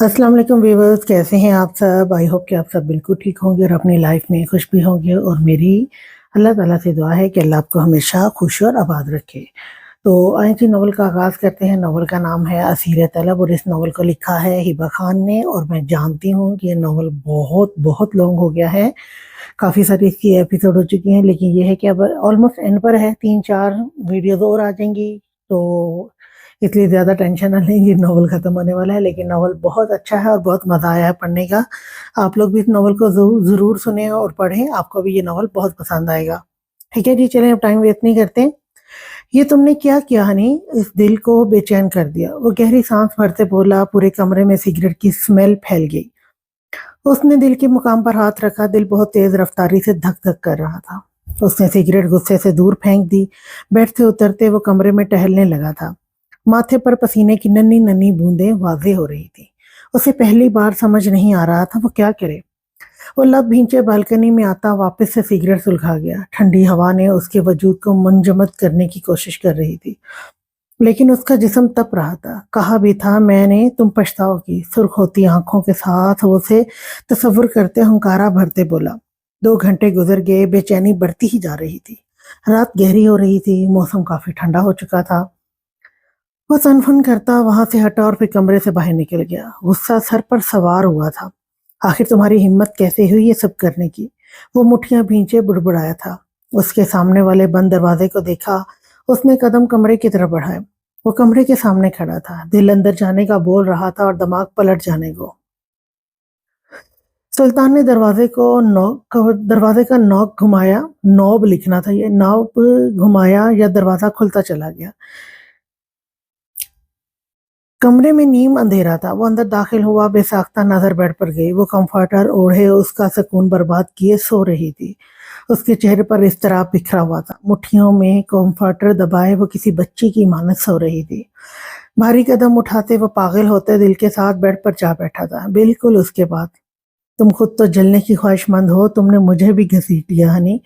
अस्सलाम वालेकुम व्यूअर्स, कैसे हैं आप सब? आई होप कि आप सब बिल्कुल ठीक होंगे और अपनी लाइफ में खुश भी होंगे। और मेरी अल्लाह ताला से दुआ है कि अल्लाह आपको हमेशा खुश और आबाद रखे। तो आइए जी, नॉवल का आगाज़ करते हैं। नॉवल का नाम है असीर तलब और इस नॉवल को लिखा है हिबा खान ने। और मैं जानती हूँ कि ये नॉवल बहुत बहुत लॉन्ग हो गया है, काफ़ी सारी इसकी एपिसोड हो चुकी हैं, लेकिन ये है कि अब ऑलमोस्ट एंड पर है, 3-4 वीडियोज़ और आ जाएँगी, तो इसलिए ज़्यादा टेंशन ना लें, ये नॉवल ख़त्म होने वाला है। लेकिन नॉवल बहुत अच्छा है और बहुत मज़ा आया है पढ़ने का। आप लोग भी इस नॉवल को ज़रूर सुनें और पढ़ें, आपको भी ये नॉवल बहुत पसंद आएगा। ठीक है जी, चलें अब टाइम वेस्ट नहीं करते। ये तुमने क्या किया हनी? इस दिल को बेचैन कर दिया। वो गहरी सांस भरते बोला। पूरे कमरे में सिगरेट की स्मेल फैल गई। उसने दिल के मुकाम पर हाथ रखा। दिल बहुत तेज रफ्तारी से धक धक कर रहा था। उसने सिगरेट गुस्से से दूर फेंक दी। बेड से उतरते वो कमरे में टहलने लगा था। माथे पर पसीने की नन्ही नन्ही बूंदें वाज़ेह हो रही थी। उसे पहली बार समझ नहीं आ रहा था वो क्या करे। वो लब भींचे बालकनी में आता वापस से सिगरेट सुलगा गया। ठंडी हवा ने उसके वजूद को मुंजमद करने की कोशिश कर रही थी, लेकिन उसका जिस्म तप रहा था। कहा भी था मैंने, तुम पछताओगी। सुर्ख होती आंखों के साथ वो उसे तसव्वुर करते हुंकारा भरते बोला। 2 घंटे गुजर गए। बेचैनी बढ़ती ही जा रही थी। रात गहरी हो रही थी। मौसम काफी ठंडा हो चुका था। वो सनफन करता वहां से हटा और फिर कमरे से बाहर निकल गया। गुस्सा सर पर सवार हुआ था। आखिर तुम्हारी हिम्मत कैसे हुई ये सब करने की? वो मुट्ठियां भींचे बुड़बुड़ाया था। उसके सामने वाले बंद दरवाजे को देखा। उसने कदम कमरे की तरफ बढ़ाए। वो कमरे के सामने खड़ा था। दिल अंदर जाने का बोल रहा था और दिमाग पलट जाने को। सुल्तान ने दरवाजे का नॉक घुमाया। नॉब लिखना था, ये नॉब घुमाया या दरवाजा खुलता चला गया। कमरे में नीम अंधेरा था। वो अंदर दाखिल हुआ। बेसाख्ता नजर बेड पर गई। वो कंफर्टर ओढ़े उसका सुकून बर्बाद किए सो रही थी। उसके चेहरे पर इज़्तिराब बिखरा हुआ था। मुट्ठियों में कंफर्टर दबाए वो किसी बच्ची की मानत सो रही थी। भारी कदम उठाते वो पागल होते दिल के साथ बेड पर जा बैठा था, बिल्कुल उसके बाद। तुम खुद तो जलने की ख्वाहिशमंद हो, तुमने मुझे भी घसीट लिया हनी।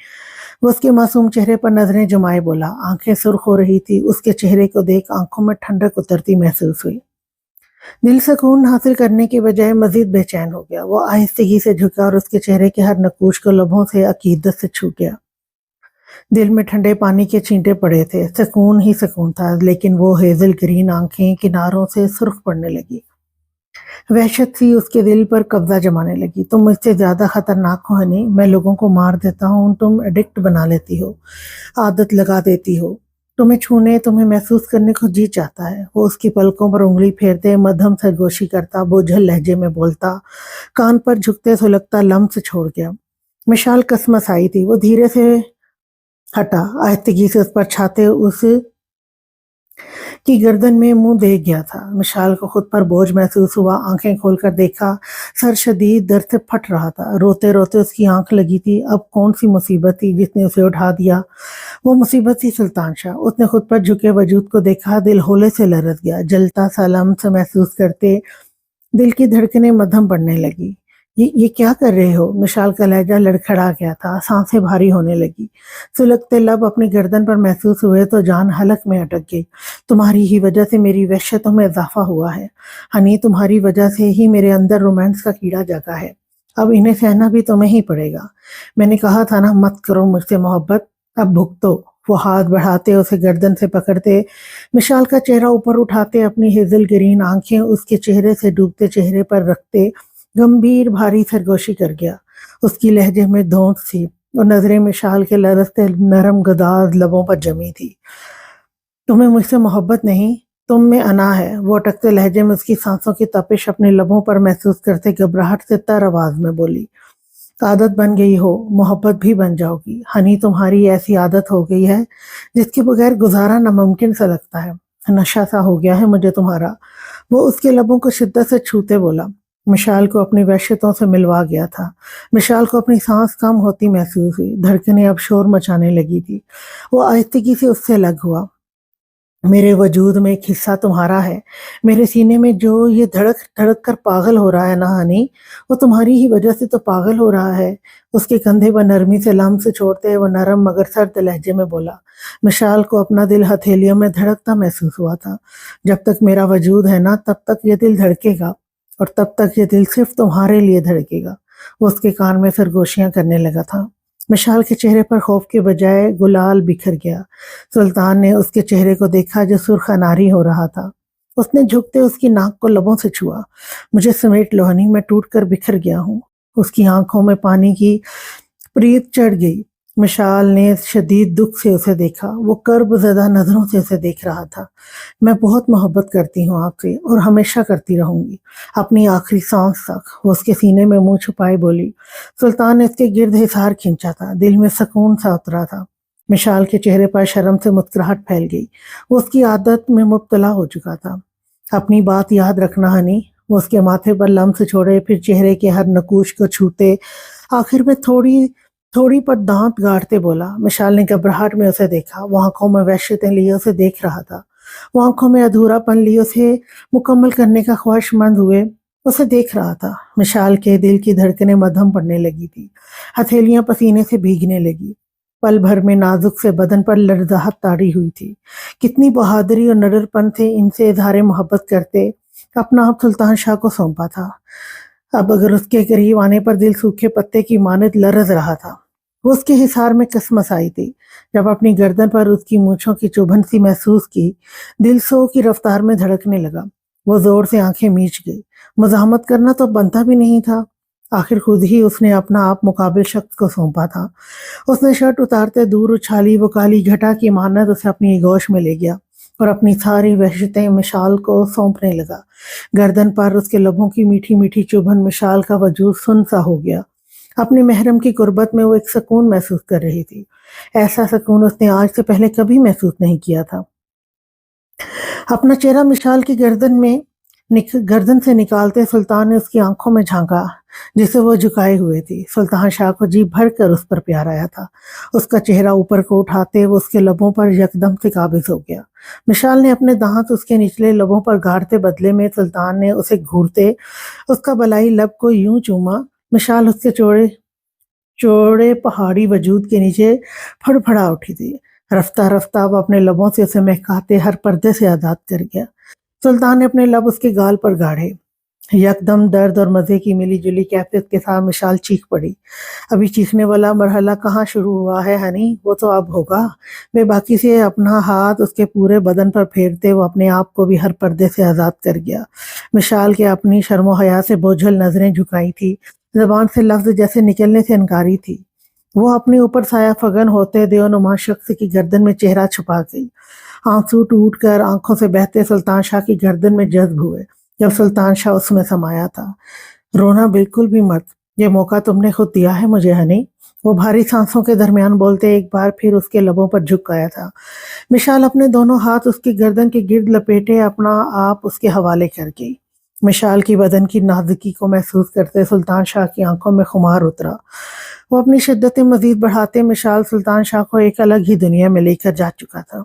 वो उसके मासूम चेहरे पर नजरें जमाए बोला। आंखें सुर्ख हो रही थी। उसके चेहरे को देख आंखों में ठंडक उतरती महसूस हुई। दिल सुकून हासिल करने के बजाय मजीद बेचैन हो गया। वो आहिस्तगी से झुका और उसके चेहरे के हर नकूश को लबों से अकीदत से छू गया। दिल में ठंडे पानी के छींटे पड़े थे। सुकून ही सुकून था, लेकिन वो हेजल ग्रीन आंखें किनारों से सुर्ख पड़ने लगी। वहशत सी उसके दिल पर कब्जा जमाने लगी। तुम मुझसे ज्यादा खतरनाक हो हनी। मैं लोगों को मार देता हूँ, तुम एडिक्ट बना लेती हो, आदत लगा देती हो। तुम्हें छूने, तुम्हें महसूस करने को जी चाहता है। वो उसकी पलकों पर उंगली फेरते मध्यम सरगोशी करता, बोझल लहजे में बोलता, कान पर झुकते सुलगता लम्स छोड़ गया। मिशाल कसमस आई थी। वो धीरे से हटा, आहिस्तगी से उस पर छाते उस की गर्दन में मुंह दे गया था। मिशाल को खुद पर बोझ महसूस हुआ। आंखें खोलकर देखा, सर शदीद दर्द से फट रहा था। रोते रोते उसकी आंख लगी थी। अब कौन सी मुसीबत थी जिसने उसे उठा दिया? वो मुसीबत थी सुल्तान शाह। उसने खुद पर झुके वजूद को देखा। दिल होले से लरज गया। जलता सा लम्स महसूस करते दिल की धड़कनें मध्यम पड़ने लगी। ये क्या कर रहे हो? मिशाल का लहजा लड़खड़ा गया था। सांसें भारी होने लगी। सुलगते लब अपनी गर्दन पर महसूस हुए तो जान हलक में अटक गई। तुम्हारी ही वजह से मेरी वहशतों में इजाफा हुआ है हनी। तुम्हारी वजह से ही मेरे अंदर रोमांस का कीड़ा जगा है। अब इन्हें सहना भी तुम्हें ही पड़ेगा। मैंने कहा था ना, मत करो मुझसे मोहब्बत, अब भुगतो। वो हाथ बढ़ाते उसे गर्दन से पकड़ते, मिशाल का चेहरा ऊपर उठाते, अपनी हेजल ग्रीन आंखें उसके चेहरे से डूबते चेहरे पर रखते गंभीर भारी सरगोशी कर गया। उसकी लहजे में धौंस थी और नजरें मिशाल के लरसते नरम गदाज लबों पर जमी थी। तुम्हें मुझसे मोहब्बत नहीं, तुम में अना है। वो अटकते लहजे में उसकी सांसों की तपिश अपने लबों पर महसूस करते घबराहट से तर आवाज में बोली। आदत बन गई हो, मोहब्बत भी बन जाओगी हनी। तुम्हारी ऐसी आदत हो गई है जिसके बगैर गुजारा नामुमकिन सा लगता है। नशा सा हो गया है मुझे तुम्हारा। वो उसके लबों को शिद्दत से छूते बोला। मिशाल को अपनी वहशतों से मिलवा गया था। मिशाल को अपनी सांस कम होती महसूस हुई। धड़कनें अब शोर मचाने लगी थी। वो आहिस्तगी से उससे लग हुआ। मेरे वजूद में एक हिस्सा तुम्हारा है। मेरे सीने में जो ये धड़क धड़क कर पागल हो रहा है ना हनी, वो तुम्हारी ही वजह से तो पागल हो रहा है। उसके कंधे पर नरमी से लम्स से छोड़ते वो नरम मगर सर्द लहजे में बोला। मिशाल को अपना दिल हथेलियों में धड़कता महसूस हुआ था। जब तक मेरा वजूद है ना, तब तक ये दिल धड़केगा। اور تب تک یہ دل صرف تمہارے لیے دھڑکے گا۔ وہ اس کے کان میں سرگوشیاں کرنے لگا تھا۔ مشال کے چہرے پر خوف کے بجائے گلال بکھر گیا۔ سلطان نے اس کے چہرے کو دیکھا جو سرخ اناری ہو رہا تھا۔ اس نے جھکتے اس کی ناک کو لبوں سے چھوا۔ مجھے سمیٹ لو ہنی، میں ٹوٹ کر بکھر گیا ہوں۔ اس کی آنکھوں میں پانی کی پریت چڑھ گئی۔ مشال نے شدید دکھ سے اسے دیکھا۔ وہ کرب زدہ نظروں سے اسے دیکھ رہا تھا۔ میں بہت محبت کرتی ہوں آپ سے اور ہمیشہ کرتی رہوں گی، اپنی آخری سانس تک، وہ اس کے سینے میں منہ چھپائے بولی۔ سلطان نے اس کے گرد حصار کھینچا تھا، دل میں سکون سا اترا تھا۔ مشال کے چہرے پر شرم سے مسکراہٹ پھیل گئی۔ وہ اس کی عادت میں مبتلا ہو چکا تھا۔ اپنی بات یاد رکھنا ہنی، وہ اس کے ماتھے پر لمس چھوڑے، پھر چہرے کے ہر نقوش کو چھوتے، آخر میں تھوڑی پر دانت گاڑتے بولا۔ مشال نے گھبراہٹ میں اسے دیکھا۔ وہ آنکھوں میں وحشتیں لیے اسے دیکھ رہا تھا۔ وہ آنکھوں میں ادھورا پن لیے اسے مکمل کرنے کا خواہش مند ہوئے اسے دیکھ رہا تھا۔ مشال کے دل کی دھڑکنیں مدھم پڑنے لگی تھی، ہتھیلیاں پسینے سے بھیگنے لگی، پل بھر میں نازک سے بدن پر لرزاہٹ تاری ہوئی تھی۔ کتنی بہادری اور نڈر پن سے ان سے اظہار محبت کرتے، اپنا آپ سلطان شاہ کو سونپا تھا۔ اب اگر اس کے قریب آنے پر دل سوکھے پتے کی مانند لرز رہا تھا۔ وہ اس کے حصار میں کسمس آئی تھی۔ جب اپنی گردن پر اس کی مونچھوں کی چبھن سی محسوس کی، دل سو کی رفتار میں دھڑکنے لگا۔ وہ زور سے آنکھیں میچ گئی۔ مزاحمت کرنا تو بنتا بھی نہیں تھا، آخر خود ہی اس نے اپنا آپ مقابل شخص کو سونپا تھا۔ اس نے شرٹ اتارتے دور اچھالی وہ کالی گھٹا کی مانند اسے اپنی گوش میں لے گیا اور اپنی ساری وحشتیں مشال کو سونپنے لگا۔ گردن پر اس کے لبوں کی میٹھی میٹھی چبھن مشال کا وجود سن سا ہو گیا۔ اپنے محرم کی قربت میں وہ ایک سکون محسوس کر رہی تھی، ایسا سکون اس نے آج سے پہلے کبھی محسوس نہیں کیا تھا۔ اپنا چہرہ مشال کی گردن سے نکالتے سلطان نے اس کی آنکھوں میں جھانکا جسے وہ جھکائے ہوئے تھی۔ سلطان شاہ کو جی بھر کر اس پر پیار آیا تھا۔ اس کا چہرہ اوپر کو اٹھاتے وہ اس کے لبوں پر یکدم سے قابض ہو گیا۔ مشال نے اپنے دانت اس کے نچلے لبوں پر گاڑتے بدلے میں سلطان نے اسے گھورتے اس کا بلائی لب کو یوں چوما۔ مشال اس کے چوڑے پہاڑی وجود کے نیچے پھڑ پھڑا اٹھی تھی۔ رفتہ رفتہ وہ اپنے لبوں سے اسے مہکاتے ہر پردے سے آزاد کر گیا۔ سلطان نے اپنے لب اس کے گال پر گاڑے۔ یکدم درد اور مزے کی ملی جلی کیفیت کے ساتھ مشال چیخ پڑی۔ ابھی چیخنے والا مرحلہ کہاں شروع ہوا ہے ہنی، وہ تو اب ہوگا۔ بے باکی سے اپنا ہاتھ اس کے پورے بدن پر پھیرتے وہ اپنے آپ کو بھی ہر پردے سے آزاد کر گیا۔ مشال کے اپنی شرم و حیا سے بوجھل نظریں جھکائی تھی، زبان سے لفظ جیسے نکلنے سے انکاری تھی۔ وہ اپنے اوپر سایہ فگن ہوتے دیو نما شخص کی گردن میں چہرہ چھپا گئی۔ آنسو ٹوٹ کر آنکھوں سے بہتے سلطان شاہ کی گردن میں جذب ہوئے جب سلطان شاہ اس میں سمایا تھا۔ رونا بالکل بھی مت، یہ موقع تم نے خود دیا ہے مجھے ہنی، وہ بھاری سانسوں کے درمیان بولتے ایک بار پھر اس کے لبوں پر جھک گیا تھا۔ مشال اپنے دونوں ہاتھ اس کی گردن کے گرد لپیٹے اپنا آپ اس کے حوالے کر گئی۔ مشال کی بدن کی نازکی کو محسوس کرتے سلطان شاہ کی آنکھوں میں خمار اترا۔ وہ اپنی شدت مزید بڑھاتے مشال سلطان شاہ کو ایک الگ ہی دنیا میں لے کر جا چکا تھا۔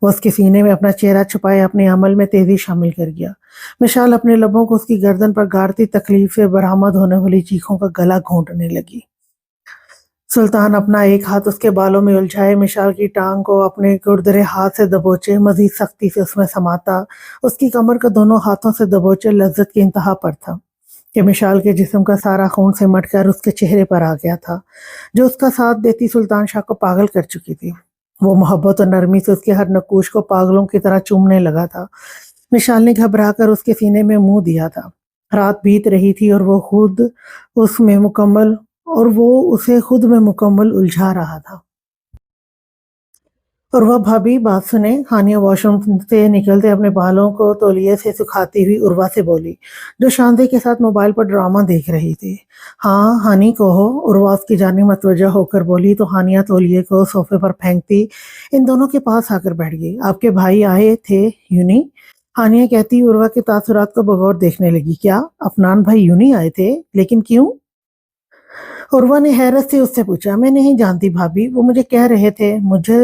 وہ اس کے سینے میں اپنا چہرہ چھپائے اپنے عمل میں تیزی شامل کر گیا۔ مشال اپنے لبوں کو اس کی گردن پر گاڑتی تکلیف سے برآمد ہونے والی چیخوں کا گلا گھونٹنے لگی۔ سلطان اپنا ایک ہاتھ اس کے بالوں میں الجھائے مشال کی ٹانگ کو اپنے گردرے ہاتھ سے دبوچے مزید سختی سے اس میں سماتا اس کی کمر کو دونوں ہاتھوں سے دبوچے لذت کی انتہا پر تھا کہ مشال کے جسم کا سارا خون سمٹ کر اس کے چہرے پر آ گیا تھا جو اس کا ساتھ دیتی سلطان شاہ کو پاگل کر چکی تھی۔ وہ محبت اور نرمی سے اس کے ہر نقوش کو پاگلوں کی طرح چومنے لگا تھا۔ مشال نے گھبرا کر اس کے سینے میں منہ دیا تھا۔ رات بیت رہی تھی اور وہ اسے خود میں مکمل الجھا رہا تھا۔ عروہ بھابی بات سنیں، ہانیہ واش روم سے نکلتے اپنے بالوں کو تولیے سے سکھاتی ہوئی عروہ سے بولی جو شاندے کے ساتھ موبائل پر ڈرامہ دیکھ رہی تھی۔ ہاں ہانی کہو، عروہ اس کی جانب متوجہ ہو کر بولی تو ہانیہ تولیے کو صوفے پر پھینکتی ان دونوں کے پاس آ کر بیٹھ گئی۔ آپ کے بھائی آئے تھے یونی؟ ہانیہ کہتی عروہ کے تاثرات کو بغور دیکھنے لگی۔ کیا عفنان بھائی یونی آئے تھے؟ لیکن کیوں؟ عروہ نے حیرت سے اس سے پوچھا۔ میں نہیں جانتی بھابی، وہ مجھے کہہ رہے تھے مجھے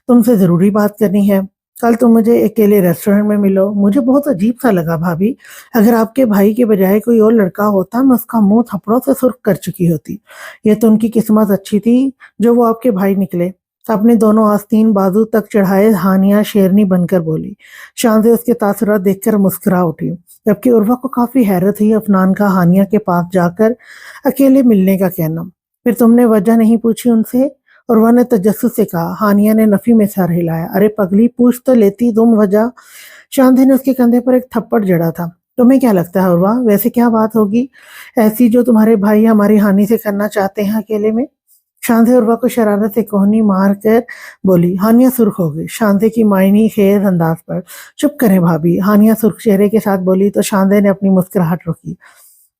تم سے ضروری بات کرنی ہے، کل تم مجھے اکیلے ریسٹورنٹ میں ملو۔ مجھے بہت عجیب سا لگا بھابی، اگر آپ کے بھائی کے بجائے کوئی اور لڑکا ہوتا میں اس کا منہ تھپڑوں سے سرخ کر چکی ہوتی۔ یہ تو ان کی قسمت اچھی تھی جو وہ آپ کے بھائی نکلے۔ अपने दोनों आस्तीन बाजू तक चढ़ाए हानिया शेरनी बनकर बोली। शांति उसके तासुरात देखकर मुस्कुरा उठी, जबकि उर्वा को काफी हैरत हुई अफनान का हानिया के पास जाकर अकेले मिलने का कहना। फिर तुमने वजह नहीं पूछी उनसे? उर्वा ने तजस्सुस से कहा। हानिया ने नफी में सर हिलाया। अरे पगली, पूछ तो लेती तुम वजह। शांति ने उसके कंधे पर एक थप्पड़ जड़ा था। तुम्हें क्या लगता है उर्वा, वैसे क्या बात होगी ऐसी जो तुम्हारे भाई हमारी हानि से करना चाहते हैं अकेले में? शांति उर्वा को शरारत से कोहनी मार कर बोली। हानिया सुर्ख हो गई शांति की मायनी खेज अंदाज पर। चुप करें भाभी, हानिया सुर्ख चेहरे के साथ बोली तो शांति ने अपनी मुस्कुराहट रोकी।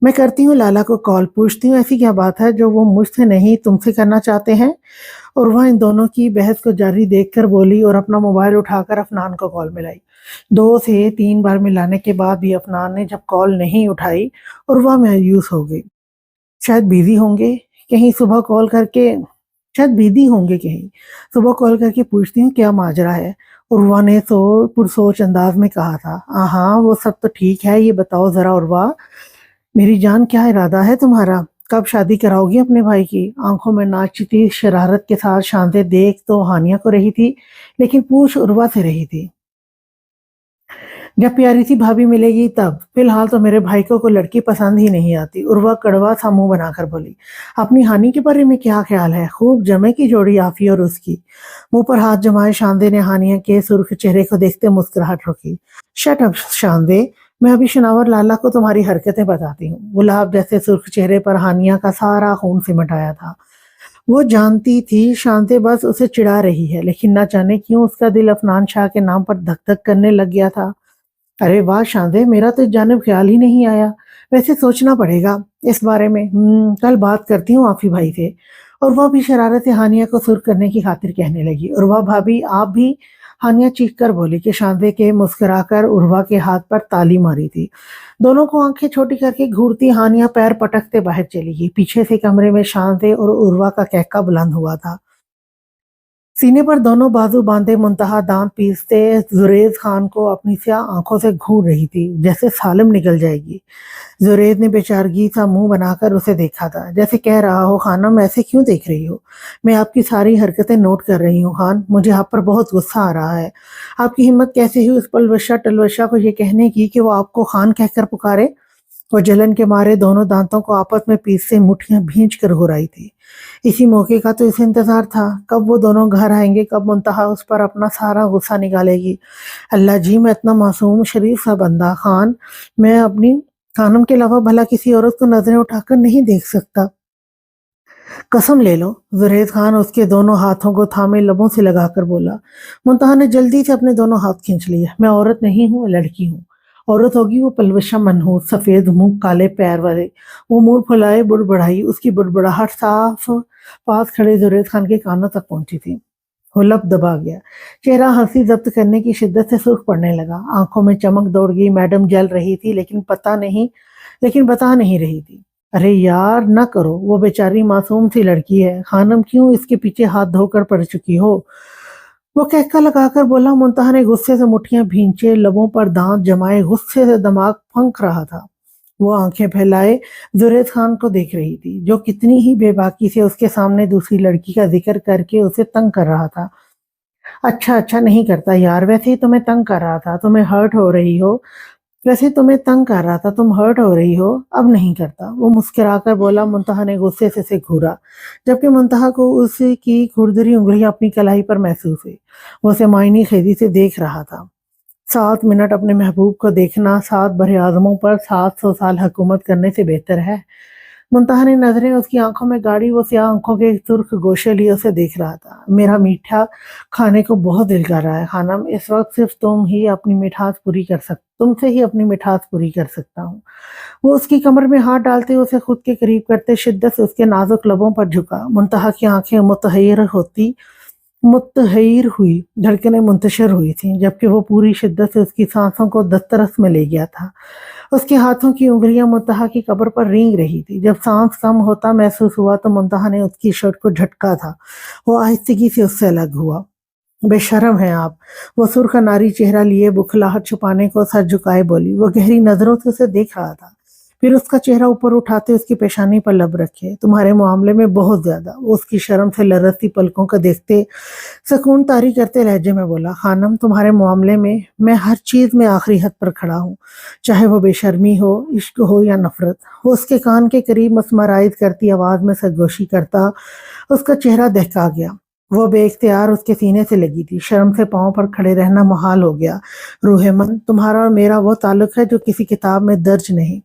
मैं करती हूँ लाला को कॉल, पूछती हूँ ऐसी क्या बात है जो वो मुझसे नहीं तुमसे करना चाहते हैं। उर्वा इन दोनों की बहस को जारी देखकर बोली और अपना मोबाइल उठाकर अफनान को कॉल मिलाई। 2 से 3 बार मिलाने के बाद भी अफनान ने जब कॉल नहीं उठाई, उर्वा मायूस हो गई। शायद बिजी होंगे, कहीं सुबह कॉल करके शायद बिजी होंगे कहीं सुबह कॉल करके पूछती हूँ क्या माजरा है। उर्वा ने पुरसोच अंदाज में कहा था। हाँ वो सब तो ठीक है, ये बताओ जरा उर्वा मेरी जान, क्या इरादा है तुम्हारा? कब शादी कराओगी अपने भाई की? आंखों में नाचती शरारत के साथ शांति देख तो हानिया को रही थी, लेकिन पूछ उर्वा से रही थी। जब प्यारी सी भाभी मिलेगी तब, फिलहाल तो मेरे भाई को कोई लड़की पसंद ही नहीं आती। उर्वा कड़वा सा मुंह बनाकर बोली। अपनी हानि के बारे में क्या ख्याल है? खूब जमे की जोड़ी आफी और उसकी। मुंह पर हाथ जमाए शांदे ने हानिया के सुर्ख चेहरे को देखते मुस्कुराहट रोकी। शट अप शांदे, मैं अभी शनावर लाला को तुम्हारी हरकतें बताती हूँ। गुलाब जैसे सुर्ख चेहरे पर हानिया का सारा खून सिमट आया था। वो जानती थी शांति बस उसे चिढ़ा रही है, लेकिन न जाने क्यों उसका दिल अफनान शाह के नाम पर धक धक करने लग गया था। अरे वाह शांदे, मेरा तो इस जानिब ख्याल ही नहीं आया। वैसे सोचना पड़ेगा इस बारे में। कल बात करती हूँ आफी भाई से। और वह भी शरारत से हानिया को सुर करने की खातिर कहने लगी। उर्वा भाभी आप भी? हानिया चीख कर बोली कि शांदे के मुस्कुराकर उर्वा के हाथ पर ताली मारी थी। दोनों को आंखें छोटी करके घूरती हानिया पैर पटकते बाहर चली गई। पीछे से कमरे में शांदे और उर्वा का कहका बुलंद हुआ था। सीने पर दोनों बाजू बांधे मुंतहा दांत पीसते जुरेज खान को अपनी स्याह आंखों से घूर रही थी, जैसे सालिम निकल जाएगी। जुरेज ने बेचारगी सा मुंह बनाकर उसे देखा था, जैसे कह रहा हो खानम ऐसे क्यों देख रही हो? मैं आपकी सारी हरकतें नोट कर रही हूँ खान, मुझे आप पर बहुत गुस्सा आ रहा है। आपकी हिम्मत कैसे हुई उस पलवशा टलवशा को ये कहने की कि वो आपको खान कहकर पुकारे? वो जलन के मारे दोनों दांतों को आपस में पीस से मुट्ठियां भींच कर घुराई थी। इसी मौके का तो इसे इंतजार था, कब वो दोनों घर आएंगे, कब मुंतहा उस पर अपना सारा गुस्सा निकालेगी। अल्लाह जी, मैं इतना मासूम शरीफ सा बंदा खान, मैं अपनी खानम के अलावा भला किसी औरत को नजरें उठाकर नहीं देख सकता। कसम ले लो। जुरेज खान उसके दोनों हाथों को थामे लबों से लगाकर बोला। मुंतहा ने जल्दी से अपने दोनों हाथ खींच लिए। मैं औरत नहीं हूँ, लड़की हूँ। औरत होगी वो पलवशा मनहूस सफेद मुंह काले पैर वाले। वो मुंह फुलाए बुड़बड़ाई, उसकी बुड़बड़ाहट साफ पास खड़े जुरेज खान के कानों तक पहुंची थी। वो लब दबा गया, चेहरा हंसी जब्त करने की शिद्दत से सुर्ख पड़ने लगा। आंखों में चमक दौड़ गई। मैडम जल रही थी लेकिन बता नहीं रही थी। अरे यार न करो, वो बेचारी मासूम सी लड़की है। खानम क्यों इसके पीछे हाथ धोकर पड़ चुकी हो? वो कहका लगाकर बोला। मुंतहा ने गुस्से से मुट्ठियां भींचे, लबों पर दांत जमाए गुस्से से दिमाग फंक रहा था। वो आंखें फैलाए जुरेज खान को देख रही थी, जो कितनी ही बेबाकी से उसके सामने दूसरी लड़की का जिक्र करके उसे तंग कर रहा था। अच्छा नहीं करता यार, वैसे ही तुम्हें तंग कर रहा था, तुम्हें हर्ट हो रही हो। वैसे तुम्हें तंग कर रहा था, तुम हर्ट हो रही हो, अब नहीं करता। वो मुस्कुराकर बोला। मुंतहा ने गुस्से से घूरा, जबकि मुंतहा को उसकी खुरदरी उंगलियां अपनी कलाई पर महसूस हुई। वो उसे मायनी खेदी से देख रहा था। 7 मिनट अपने महबूब को देखना 7 बड़े आजमों पर 700 साल हुकूमत करने से बेहतर है। मुंतहा ने नजरें उसकी आंखों में गाड़ी। वो स्याह आंखों के सुर्ख गोशे लिए उसे देख रहा था। मेरा मीठा खाने को बहुत दिल कर रहा है खानम, इस वक्त सिर्फ तुमसे ही अपनी मिठास पूरी कर सकता हूँ। वो उसकी कमर में हाथ डालते उसे खुद के करीब करते शिद्दत से उसके नाजुक लबों पर झुका। मुंतहा की आंखें मुतहैर हुई, धड़कनें मुंतशिर हुई थीं, जबकि वो पूरी शिद्दत से उसकी सांसों को दस्तरस में ले गया था। उसके हाथों की उंगलियां मुंतहा की कब्र पर रेंग रही थी। जब सांस कम होता महसूस हुआ तो मुंतहा ने उसकी शर्ट को झटका था। वो आहिस्तगी से उससे अलग हुआ। बेशर्म है आप, वो सुर्ख नारी चेहरा लिए बुखलाहट छुपाने को सर झुकाए बोली। वो गहरी नजरों से उसे देख रहा था। फिर उसका चेहरा ऊपर उठाते उसकी पेशानी पर लब रखे। तुम्हारे मामले में बहुत ज्यादा। वो उसकी शर्म से लरसती पलकों को देखते सुकून तारी करते लहजे में बोला, खानम तुम्हारे मामले में मैं हर चीज में आखिरी हद पर खड़ा हूँ, चाहे वो बेशर्मी हो, इश्क हो या नफरत। वो उसके कान के करीब मस्मराइज करती आवाज में सरगोशी करता। उसका चेहरा दहका गया। वो बेइख्तियार उसके सीने से लगी थी। शर्म से पांव पर खड़े रहना मुहाल हो गया। रूहे मन, तुम्हारा और मेरा वो ताल्लुक है जो किसी किताब में दर्ज नहीं।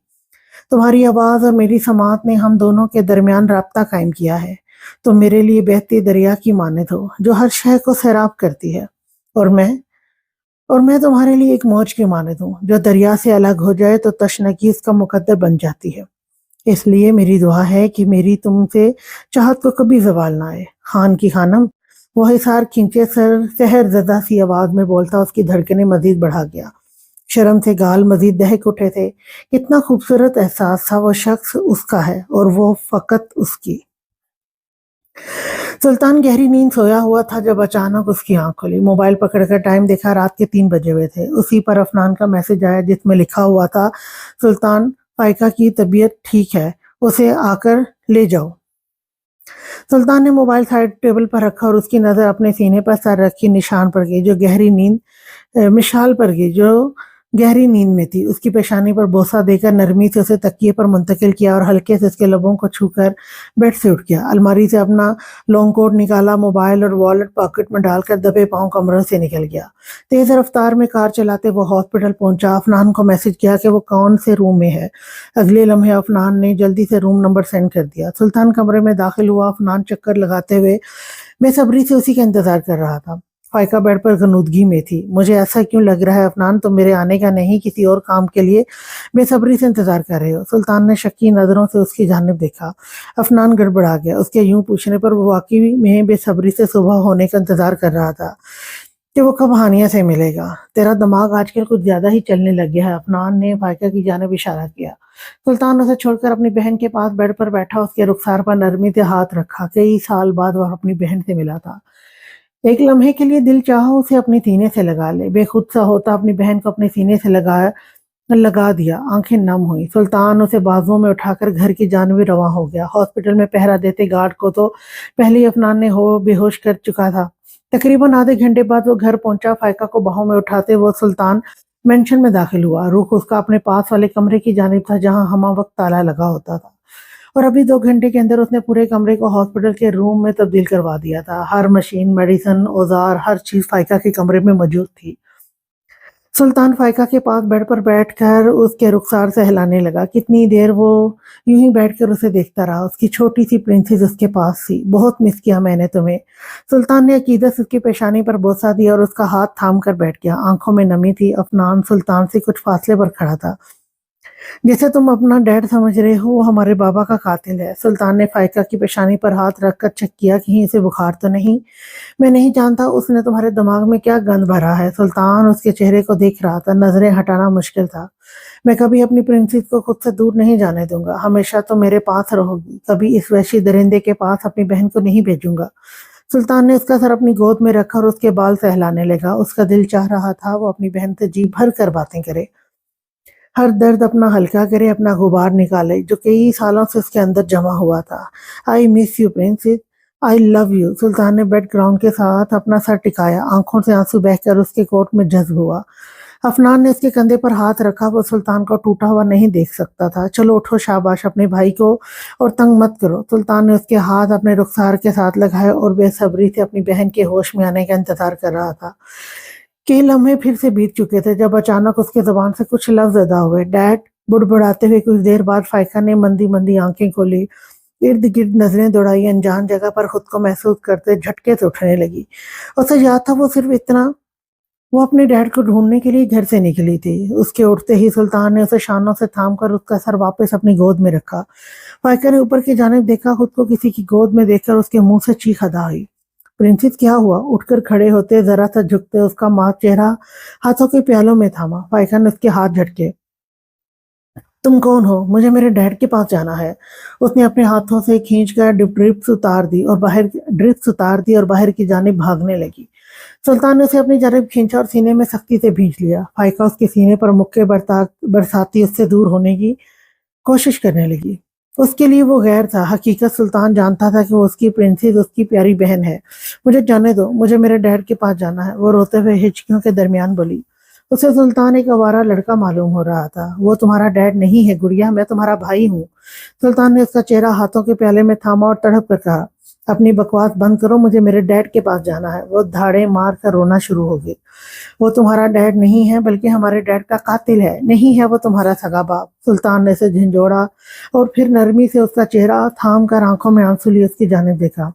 तुम्हारी आवाज और मेरी समात ने हम दोनों के दरमियान राब्ता कायम किया है। तुम मेरे लिए बहती दरिया की मानद हो जो हर शय को सैराब करती है, और मैं तुम्हारे लिए एक मौज की मानद हूँ जो दरिया से अलग हो जाए तो तशनगी उसका मुकद्दर बन जाती है। इसलिए मेरी दुआ है कि मेरी तुमसे चाहत को कभी जवाल ना आए। खान की खानम, वो हिसार खींचे सर सहर जदा सी आवाज में बोलता उसकी धड़कनें मजीद बढ़ा गया। शर्म से गाल मजीद दहक उठे थे। कितना खूबसूरत एहसास था। वो शख्स उसका है और वो फकत उसकी। सुल्तान गहरी नींद सोया हुआ था जब अचानक उसकी आंख खुली। मोबाइल पकड़कर टाइम देखा, रात के 3 बजे हुए थे। उसी पर अफनान का मैसेज आया जिसमें लिखा हुआ था, सुल्तान, फाइका की तबीयत ठीक है, उसे आकर ले जाओ। सुल्तान ने मोबाइल साइड टेबल पर रखा और उसकी नजर अपने सीने पर सर रखी निशान पर गई जो गहरी नींद मिशाल पर गई जो गहरी नींद में थी। उसकी पेशानी पर बोसा देकर नरमी से उसे तकिए पर मुंतकिल किया और हल्के से उसके लबों को छूकर बेड से उठ गया। अलमारी से अपना लॉन्ग कोट निकाला, मोबाइल और वॉलेट पॉकेट में डालकर दबे पांव कमरे से निकल गया। तेज रफ्तार में कार चलाते वो हॉस्पिटल पहुंचा। अफनान को मैसेज किया कि वो कौन से रूम में है। अगले लम्हे अफनान ने जल्दी से रूम नंबर सेंड कर दिया। सुल्तान कमरे में दाखिल हुआ। अफनान चक्कर लगाते हुए बेसब्री से उसी का इंतजार कर रहा था। फाइका बेड पर गनूदगी में थी। मुझे ऐसा क्यों लग रहा है अफनान, तुम मेरे आने का नहीं किसी और काम के लिए बेसब्री से इंतजार कर रहे हो। सुल्तान ने शक्की नजरों से उसकी जानिब देखा। अफनान गड़बड़ा गया। उसके यूं पूछने पर वो वाकई में बेसब्री से सुबह होने का इंतजार कर रहा था कि वो कब हानिया से मिलेगा। तेरा दिमाग आजकल कुछ ज्यादा ही चलने लग गया है, अफनान ने फाइका की जानिब इशारा किया। सुल्तान उसे छोड़कर अपनी बहन के पास बेड पर बैठा, उसके रुखसार पर नरमी से हाथ रखा। कई साल बाद वह अपनी बहन से मिला था। एक लम्हे के लिए दिल चाहा उसे अपने सीने से लगा ले। बेखुद सा होता अपनी बहन को अपने सीने से लगा दिया। आंखें नम हुई। सुल्तान उसे बाजुओं में उठाकर घर की जानिब रवां हो गया। हॉस्पिटल में पहरा देते गार्ड को तो पहले ही अफनान ने बेहोश कर चुका था। तकरीबन आधे घंटे बाद वो घर पहुंचा। फाइका को बाहों में उठाते वो सुल्तान मेंशन में दाखिल हुआ। रुख उसका अपने पास वाले कमरे की जानिब था जहां हमा वक्त ताला लगा होता था, और अभी 2 घंटे के अंदर उसने पूरे कमरे को हॉस्पिटल के रूम में तब्दील करवा दिया था। हर मशीन, मेडिसिन, औजार, हर चीज फाइका के कमरे में मौजूद थी। सुल्तान फाइका के पास बेड पर बैठकर उसके रुखसार से हिलाने लगा। कितनी देर वो यूं ही बैठकर उसे देखता रहा। उसकी छोटी सी प्रिंसेस उसके पास थी। बहुत मिस किया मैंने तुम्हें। सुल्तान ने अकीदत से उसकी पेशानी पर बोसा दिया और उसका हाथ थाम कर बैठ गया। आंखों में नमी थी। अफनान सुल्तान से कुछ फासले पर खड़ा था। जिसे तुम अपना डैड समझ रहे हो वो हमारे बाबा का कातिल है। सुल्तान ने फाइका की पेशानी पर हाथ रखकर चेक किया, कहीं इसे बुखार तो नहीं। मैं नहीं जानता उसने तुम्हारे दिमाग में क्या गंद भरा है। सुल्तान उसके चेहरे को देख रहा था। नजरें हटाना मुश्किल था। मैं कभी अपनी प्रिंसेस को खुद से दूर नहीं जाने दूंगा। हमेशा तो मेरे पास रहोगी। कभी इस वहशी दरिंदे के पास अपनी बहन को नहीं भेजूंगा। सुल्तान ने उसका सर अपनी गोद में रखा और उसके बाल सहलाने लगा। उसका दिल चाह रहा था वो अपनी बहन से जी भर कर बातें करे, हर दर्द अपना हल्का करे, अपना गुबार निकाले जो कई सालों से उसके अंदर जमा हुआ था। I miss you princess, I love you. Sultan ने बेड ग्राउंड के साथ अपना सर टिकाया। आंखों से आंसू बहकर उसके कोट में जज्ब हुआ। अफनान ने उसके कंधे पर हाथ रखा। वो सुल्तान को टूटा हुआ नहीं देख सकता था। चलो उठो, शाबाश, अपने भाई को और तंग मत करो। सुल्तान ने उसके हाथ अपने रुखसार के साथ लगाए और बेसब्री से अपनी बहन के होश में आने का इंतजार कर रहा था। कई लम्हे फिर से बीत चुके थे जब अचानक उसके जुबान से कुछ लफ्ज अदा हुए। डैड, बुड़बुड़ाते हुए कुछ देर बाद फाइका ने मंदी मंदी आंखें खोली, इर्द गिर्द नजरें दौड़ाई। अनजान जगह पर खुद को महसूस करते झटके से उठने लगी। उसे याद था वो सिर्फ इतना, वो अपने डैड को ढूंढने के लिए घर से निकली थी। उसके उठते ही सुल्तान ने उसे शानों से थाम कर उसका सर वापस अपनी गोद में रखा। फाइका ने ऊपर की जानिब देखा। खुद को किसी की गोद में देखकर उसके मुंह से चीख अदा हुई। प्रिंसेस, क्या हुआ? उठकर खड़े होते, जरा सा झुकते, उसका मां चेहरा हाथों के प्यालों में थामा। फाइका ने उसके हाथ झटके। तुम कौन हो? मुझे मेरे डैड के पास जाना है। उसने अपने हाथों से खींचकर ड्रिप्स उतार दी और बाहर की जानिब भागने लगी। सुल्तान ने उसे अपनी जानिब खींचा और सीने में सख्ती से भींच लिया। फाइका उसके सीने पर मुक्के बरसाती उससे दूर होने की कोशिश करने लगी। उसके लिए वो गैर था। हकीकत सुल्तान जानता था कि वो उसकी प्रिंसेस, उसकी प्यारी बहन है। मुझे जाने दो, मुझे मेरे डैड के पास जाना है, वो रोते हुए हिचकियों के दरमियान बोली। उसे सुल्तान एक आवारा लड़का मालूम हो रहा था। वो तुम्हारा डैड नहीं है गुड़िया, मैं तुम्हारा भाई हूँ। सुल्तान ने उसका चेहरा हाथों के प्याले में थामा और तड़प कर कहा, अपनी बकवास बंद करो, मुझे मेरे डैड के पास जाना है। वो धाड़े मार कर रोना शुरू हो गई। वो तुम्हारा डैड नहीं है, बल्कि हमारे डैड का कातिल है। नहीं है वो तुम्हारा सगा बाप। सुल्तान ने उसे झंझोड़ा और फिर नरमी से उसका चेहरा थाम कर आंखों में आंसू लिए उसकी जानिब देखा।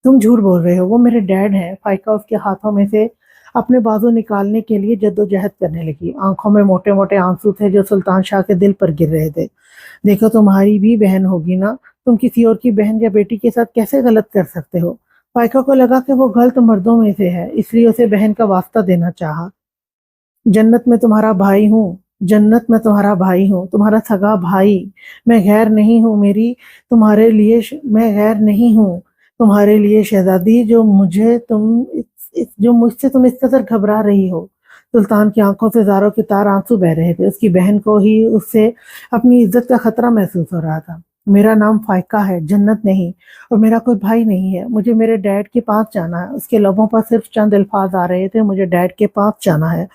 तुम झूठ बोल रहे हो, वो मेरे डैड हैं। फाइका उसके हाथों में से अपने बाजू निकालने के लिए जद्दोजहद करने लगी। आंखों में मोटे मोटे आंसू थे जो सुल्तान शाह के दिल पर गिर रहे थे। देखो, तुम्हारी भी बहन होगी ना, तुम किसी और की बहन या बेटी के साथ कैसे गलत कर सकते हो। फाइका को लगा कि वो गलत मर्दों में से है, इसलिए उसे बहन का वास्ता देना चाहा। जन्नत में तुम्हारा भाई हूँ, जन्नत में तुम्हारा भाई हूँ, तुम्हारा सगा भाई। मैं गैर नहीं हूँ, मेरी तुम्हारे लिए मैं गैर नहीं हूँ तुम्हारे लिए शहजादी, जो मुझसे तुम इस कदर घबरा रही हो। सुल्तान की आंखों से ज़ारों की तार आंसू बह रहे थे। उसकी बहन को ही उससे अपनी इज्जत का खतरा महसूस हो रहा था। मेरा नाम फाइका है, जन्नत नहीं, और मेरा कोई भाई नहीं है। मुझे मेरे डैड के पास जाना है। उसके लबों पर सिर्फ चंद अल्फाज आ रहे थे, मुझे डैड के पास जाना है।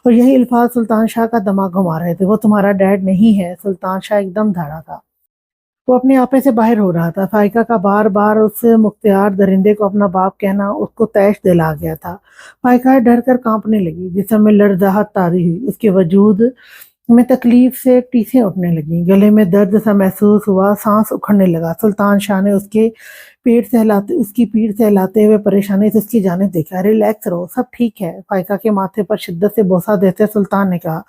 और यही अल्फाज सुल्तान शाह का दिमाग घुमा रहे थे। वो तुम्हारा डैड नहीं है। सुल्तान शाह एकदम धड़ा था। वो अपने आपे से बाहर हो रहा था। फाइका का बार बार उस मुख्तियार दरिंदे को अपना बाप कहना उसको तैश दिला गया था। फाइका डर कर कांपने लगी, जिसम में लड़जहात तारी हुई। उसके वजूद में तकलीफ से टीसें उठने लगी। गले में दर्द सा महसूस हुआ, सांस उखड़ने लगा। सुल्तान शाह ने उसकी पीठ सहलाते हुए परेशानी से उसकी जानिब देखा। रिलैक्स रहो, सब ठीक है। फाइका के माथे पर शिद्दत से बोसा देते सुल्तान ने कहा,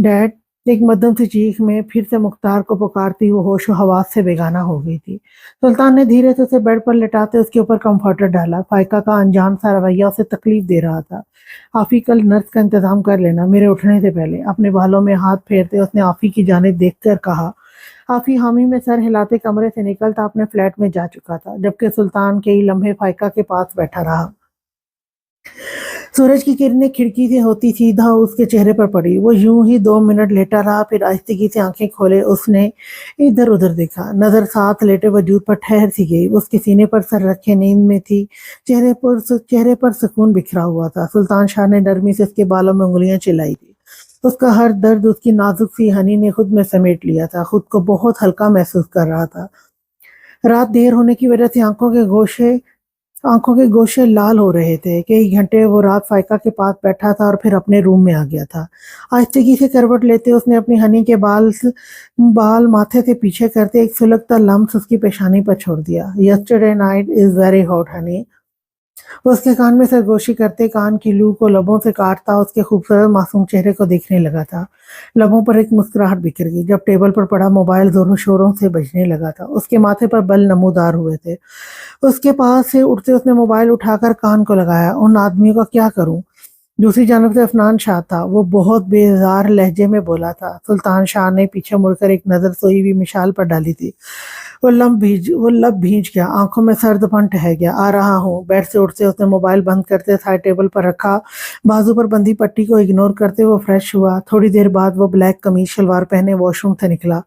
डैड। एक मध्यम सी चीख में फिर से मुख्तार को पुकारती वो होश हवास से बेगाना हो गई थी। सुल्तान ने धीरे से उसे बेड पर लेटाते उसके ऊपर कंफर्टर डाला। फाइका का अनजान सा रवैया उसे तकलीफ दे रहा था। आफी, कल नर्स का इंतजाम कर लेना, मेरे उठने से पहले। अपने बालों में हाथ फेरते उसने आफी की जानिब देखकर कहा। आफी हामी में सर हिलाते कमरे से निकलता अपने फ्लैट में जा चुका था, जबकि सुल्तान कई लम्हे फाइका के पास बैठा रहा। सूरज की किरणें खिड़की से होती सीधा उसके चेहरे पर पड़ी। वो यूं ही 2 मिनट लेटा रहा, फिर आहिस्तेगी से आंखें खोले उसने इधर उधर देखा। नजर साथ लेटे वजूद पर ठहर सी गई। उसके सीने पर सर रखे नींद में थी। चेहरे पर सुकून बिखरा हुआ था। सुल्तान शाह ने नरमी से उसके बालों में उंगलियां चिल्लाई थी। उसका हर दर्द उसकी नाजुक सी हनी ने खुद में समेट लिया था। खुद को बहुत हल्का महसूस कर रहा था। रात देर होने की वजह से आंखों के गोशे लाल हो रहे थे। कई घंटे वो रात फाइका के पास बैठा था और फिर अपने रूम में आ गया था। आहिस्तेगी से करवट लेते उसने अपनी हनी के बाल माथे से पीछे करते एक सुलगता लम्स उसकी पेशानी पर छोड़ दिया। Yesterday night is very hot Honey. वो उसके कान में सरगोशी करते कान की लू को लबों से काटता उसके खूबसूरत मासूम चेहरे को देखने लगा था। लबों पर एक मुस्कुराहट बिखर गई जब टेबल पर पड़ा मोबाइल जोरों शोरों से बजने लगा था। उसके माथे पर बल नमूदार हुए थे। उसके पास से उठते उसने मोबाइल उठाकर कान को लगाया। उन आदमियों का क्या करूं? दूसरी जानब से अफनान शाह था। वो बहुत बेजार लहजे में बोला था। सुल्तान शाह ने पीछे मुड़कर एक नजर सोई हुई मिशाल पर डाली थी। वो लब भींच गया, आंखों में सर्दपन ठहर गया। आ रहा हूँ। बेड से उठते उसने मोबाइल बंद करते साइड टेबल पर रखा। बाजू पर बंधी पट्टी को इग्नोर करते वो फ्रेश हुआ। थोड़ी देर बाद वो ब्लैक कमीज शलवार पहने वॉशरूम से निकला।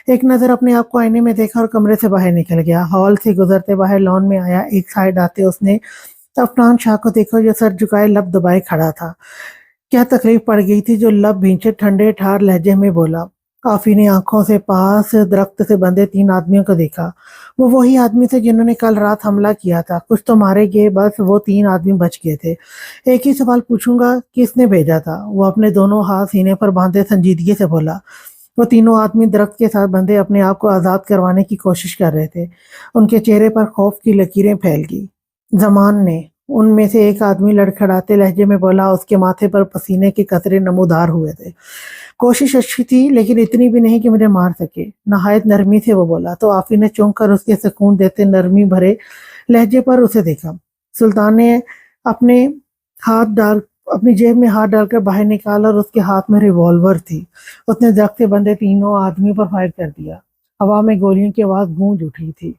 एक नजर अपने आप को आईने में देखा और कमरे से बाहर निकल गया। हॉल से गुजरते बाहर लॉन में आया। एक साइड आते उसने अफनान शाह को देखा जो सर झुकाए लब दबाए खड़ा था। क्या तकलीफ पड़ गई थी जो लब भींचे ठंडे ठार लहजे में बोला। काफी ने आंखों से पास दरख्त से बंधे 3 आदमियों को देखा। वो वही आदमी थे जिन्होंने कल रात हमला किया था। कुछ तो मारे गए, बस वो 3 आदमी बच गए थे। एक ही सवाल पूछूंगा, किसने भेजा था? वो अपने दोनों हाथ सीने पर बांधे संजीदगी से बोला। वो तीनों आदमी दरख्त के साथ बंधे अपने आप को आजाद करवाने की कोशिश कर रहे थे। उनके चेहरे पर खौफ की लकीरें फैल गई। जमान ने, उनमें से एक आदमी लड़खड़ाते लहजे में बोला। उसके माथे पर पसीने के कतरे नमूदार हुए थे। कोशिश अच्छी थी, लेकिन इतनी भी नहीं कि मुझे मार सके। नहायत नरमी से वो बोला तो आफी ने चौंक कर उसके सुकून देते नरमी भरे लहजे पर उसे देखा। सुल्तान ने अपने हाथ डाल अपनी जेब में हाथ डालकर बाहर निकाला और उसके हाथ में रिवॉल्वर थी। उसने दरख्त से बंधे तीनों आदमी पर फायर कर दिया। हवा में गोलियों की आवाज गूंज उठी थी।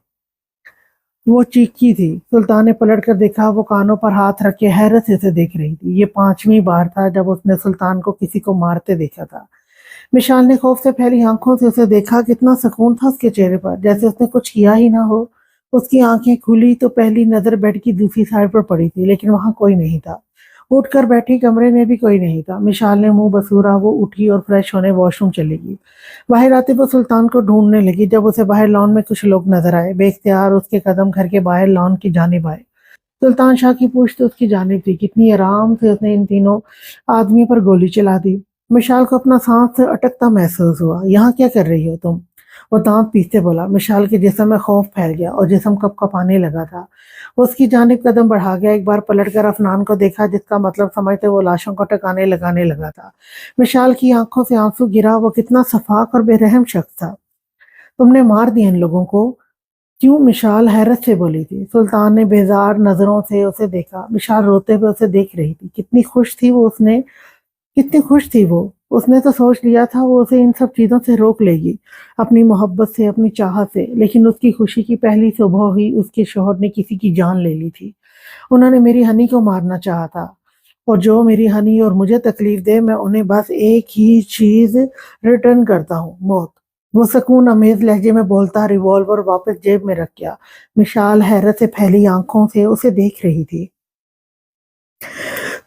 वो चीखी थी। सुल्तान ने पलट कर देखा। वो कानों पर हाथ रख के हैरत से उसे देख रही थी। ये 5वीं बार था जब उसने सुल्तान को किसी को मारते देखा था। मिशाल ने खौफ से फैली आंखों से उसे देखा। कितना सुकून था उसके चेहरे पर, जैसे उसने कुछ किया ही ना हो। उसकी आंखें खुली तो पहली नजर बेड की दूसरी साइड पर पड़ी थी, लेकिन वहां कोई नहीं था। उठकर बैठी, कमरे में भी कोई नहीं था। मिशाल ने मुंह बसूरा वो उठी और फ्रेश होने वॉशरूम चली गई। बाहर आते वो सुल्तान को ढूंढने लगी। जब उसे बाहर लॉन में कुछ लोग नजर आए, बेख्तियार उसके कदम घर के बाहर लॉन की जानिब आए। सुल्तान शाह की पूछ तो उसकी जानिब थी। कितनी आराम से उसने इन तीनों आदमियों पर गोली चला दी। मिशाल को अपना सांस अटकता महसूस हुआ। यहाँ क्या कर रही हो तुम? वो दांत पीसते बोला। मिशाल के जिस्म में खौफ फैल गया और जिस्म कपकपाने लगा था। वो उसकी जानिब कदम बढ़ा गया। एक बार पलटकर अफनान को देखा, जिसका मतलब समझते वो लाशों को टकाने लगाने लगा था। मिशाल की आंखों से आंसू गिरा। वो कितना सफाक और बेरहम शख्स था। तुमने मार दिया इन लोगों को? क्यों? मिशाल हैरत से बोली थी। सुल्तान ने बेजार नजरों से उसे देखा। मिशाल रोते हुए उसे देख रही थी। कितनी खुश थी वो। उसने तो सोच लिया था वो उसे इन सब चीजों से रोक लेगी, अपनी मोहब्बत से, अपनी चाहत से। लेकिन उसकी खुशी की पहली सुबह ही उसके शौहर ने किसी की जान ले ली थी। उन्होंने मेरी हनी को मारना चाहा था, और जो मेरी हनी और मुझे तकलीफ दे, मैं उन्हें बस एक ही चीज रिटर्न करता हूँ, मौत। वो सुकून अमेज लहजे में बोलता रिवॉल्वर वापस जेब में रख गया। मिशाल हैरत से फैली आंखों से उसे देख रही थी।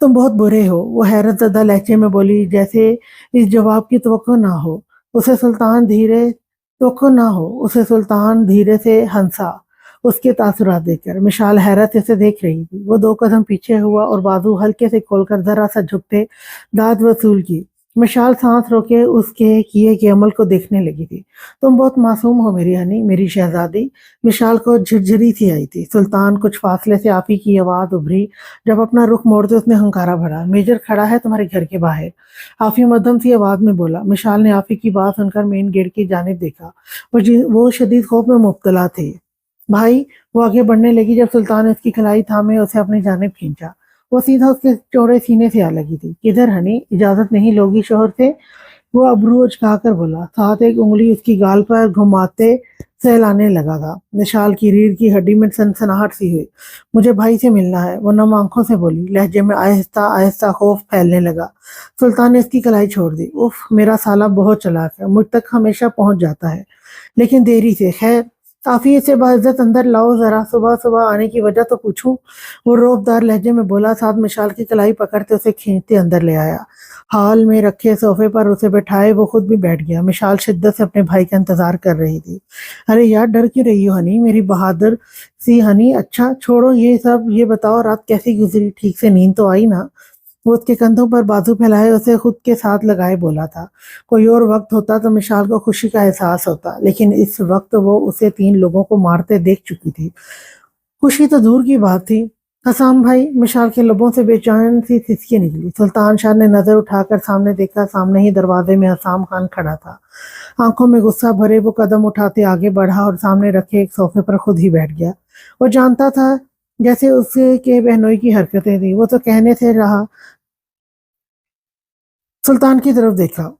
तुम बहुत बुरे हो, वो हैरत ज़दा लहजे में बोली, जैसे इस जवाब की तवक्को ना हो। उसे सुल्तान धीरे से हंसा, उसके तासुरात देखकर। मिशाल हैरत से देख रही थी। वो 2 कदम पीछे हुआ और बाजू हल्के से खोलकर जरा सा झुकते दाद वसूल की। मिशाल सांस रोके उसके किए के अमल को देखने लगी थी। तुम बहुत मासूम हो मेरी हनी, मेरी शहजादी। मिशाल को झिरझिरी सी आई थी। सुल्तान कुछ फासले से आपी की आवाज उभरी। जब अपना रुख मोड़ते उसने हंकारा भरा। मेजर खड़ा है तुम्हारे घर के बाहर। आफी मध्यम सी आवाज में बोला। मिशाल ने आफी की बात सुनकर मेन गेट की जानिब देखा। वो शदीद खौफ में मुब्तला थे। भाई, वो आगे बढ़ने लगी। जब सुल्तान ने उसकी कलाई थामे उसे अपनी जानिब खींचा, वो सीधा उसके चौड़े सीने से आ लगी थी। किधर हनी, इजाजत नहीं लोगी शोहर से? वो अबरू उचकाकर बोला, साथ एक उंगली उसकी गाल पर घुमाते सहलाने लगा था। निशाल की रीढ़ की हड्डी में सनसनाहट सी हुई। मुझे भाई से मिलना है, वो नम आंखों से बोली। लहजे में आहिस्ता आहिस्ता खौफ फैलने लगा। सुल्तान ने उसकी कलाई छोड़ दी। उफ, मेरा साला बहुत चालाक है, मुझ तक हमेशा पहुंच जाता है, लेकिन देरी से। खैर, काफी से बाइज्जत अंदर लाओ, जरा सुबह सुबह आने की वजह तो पूछूं। वो रोबदार लहजे में बोला, साथ मिशाल की कलाई पकड़ते उसे खींचते अंदर ले आया। हाल में रखे सोफे पर उसे बैठाए वो खुद भी बैठ गया। मिशाल शिद्दत से अपने भाई का इंतजार कर रही थी। अरे यार, डर क्यों रही हो हनी, मेरी बहादुर सी हनी? अच्छा छोड़ो ये सब, ये बताओ रात कैसी गुजरी? ठीक से नींद तो आई ना? वो उसके कंधों पर बाजू फैलाए उसे खुद के साथ लगाए बोला था। कोई और वक्त होता तो मिशाल को खुशी का एहसास होता, लेकिन इस वक्त वो उसे 3 लोगों को मारते देख चुकी थी। खुशी तो दूर की बात थी। हसाम भाई, मिशाल के लबों से बेचैन सी सिसकी निकली। सुल्तान शाह ने नजर उठाकर सामने देखा। सामने ही दरवाजे में हसाम खान खड़ा था। आंखों में गुस्सा भरे वो कदम उठाते आगे बढ़ा और सामने रखे एक सोफे पर खुद ही बैठ गया। वो जानता था जैसे उसके बहनोई की हरकतें थी। वो तो कहने से रहा, सुल्तान की तरफ देखा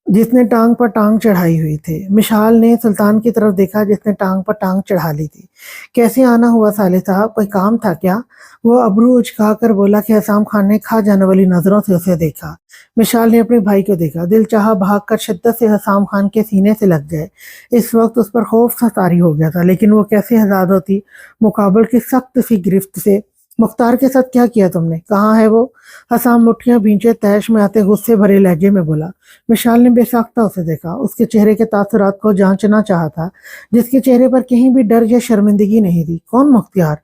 जिसने टांग पर टांग चढ़ाई हुई थी। मिशाल ने सुल्तान की तरफ देखा जिसने टांग पर टांग चढ़ा ली थी। कैसे आना हुआ साले साहब, कोई काम था क्या? वो अबरू उचका कर बोला कि हसाम खान ने खा जाने वाली नजरों से उसे देखा। मिशाल ने अपने भाई को देखा। दिल चाहा भाग कर शिद्दत से हसाम खान के सीने से लग गए। इस वक्त उस पर खौफ सा तारी हो गया था, लेकिन वो कैसे आजाद होती मुकाबल की सख्त सी गिरफ्त से। मुख्तार के साथ क्या किया तुमने? कहाँ है वो? हसाम मुठ्ठियां भींचे तैश में आते गुस्से भरे लहजे में बोला। विशाल ने बेसाख्ता उसे देखा। उसके चेहरे के तासुरात को जांचना चाहा था, जिसके चेहरे पर कहीं भी डर या शर्मिंदगी नहीं थी। कौन मुख्तियार?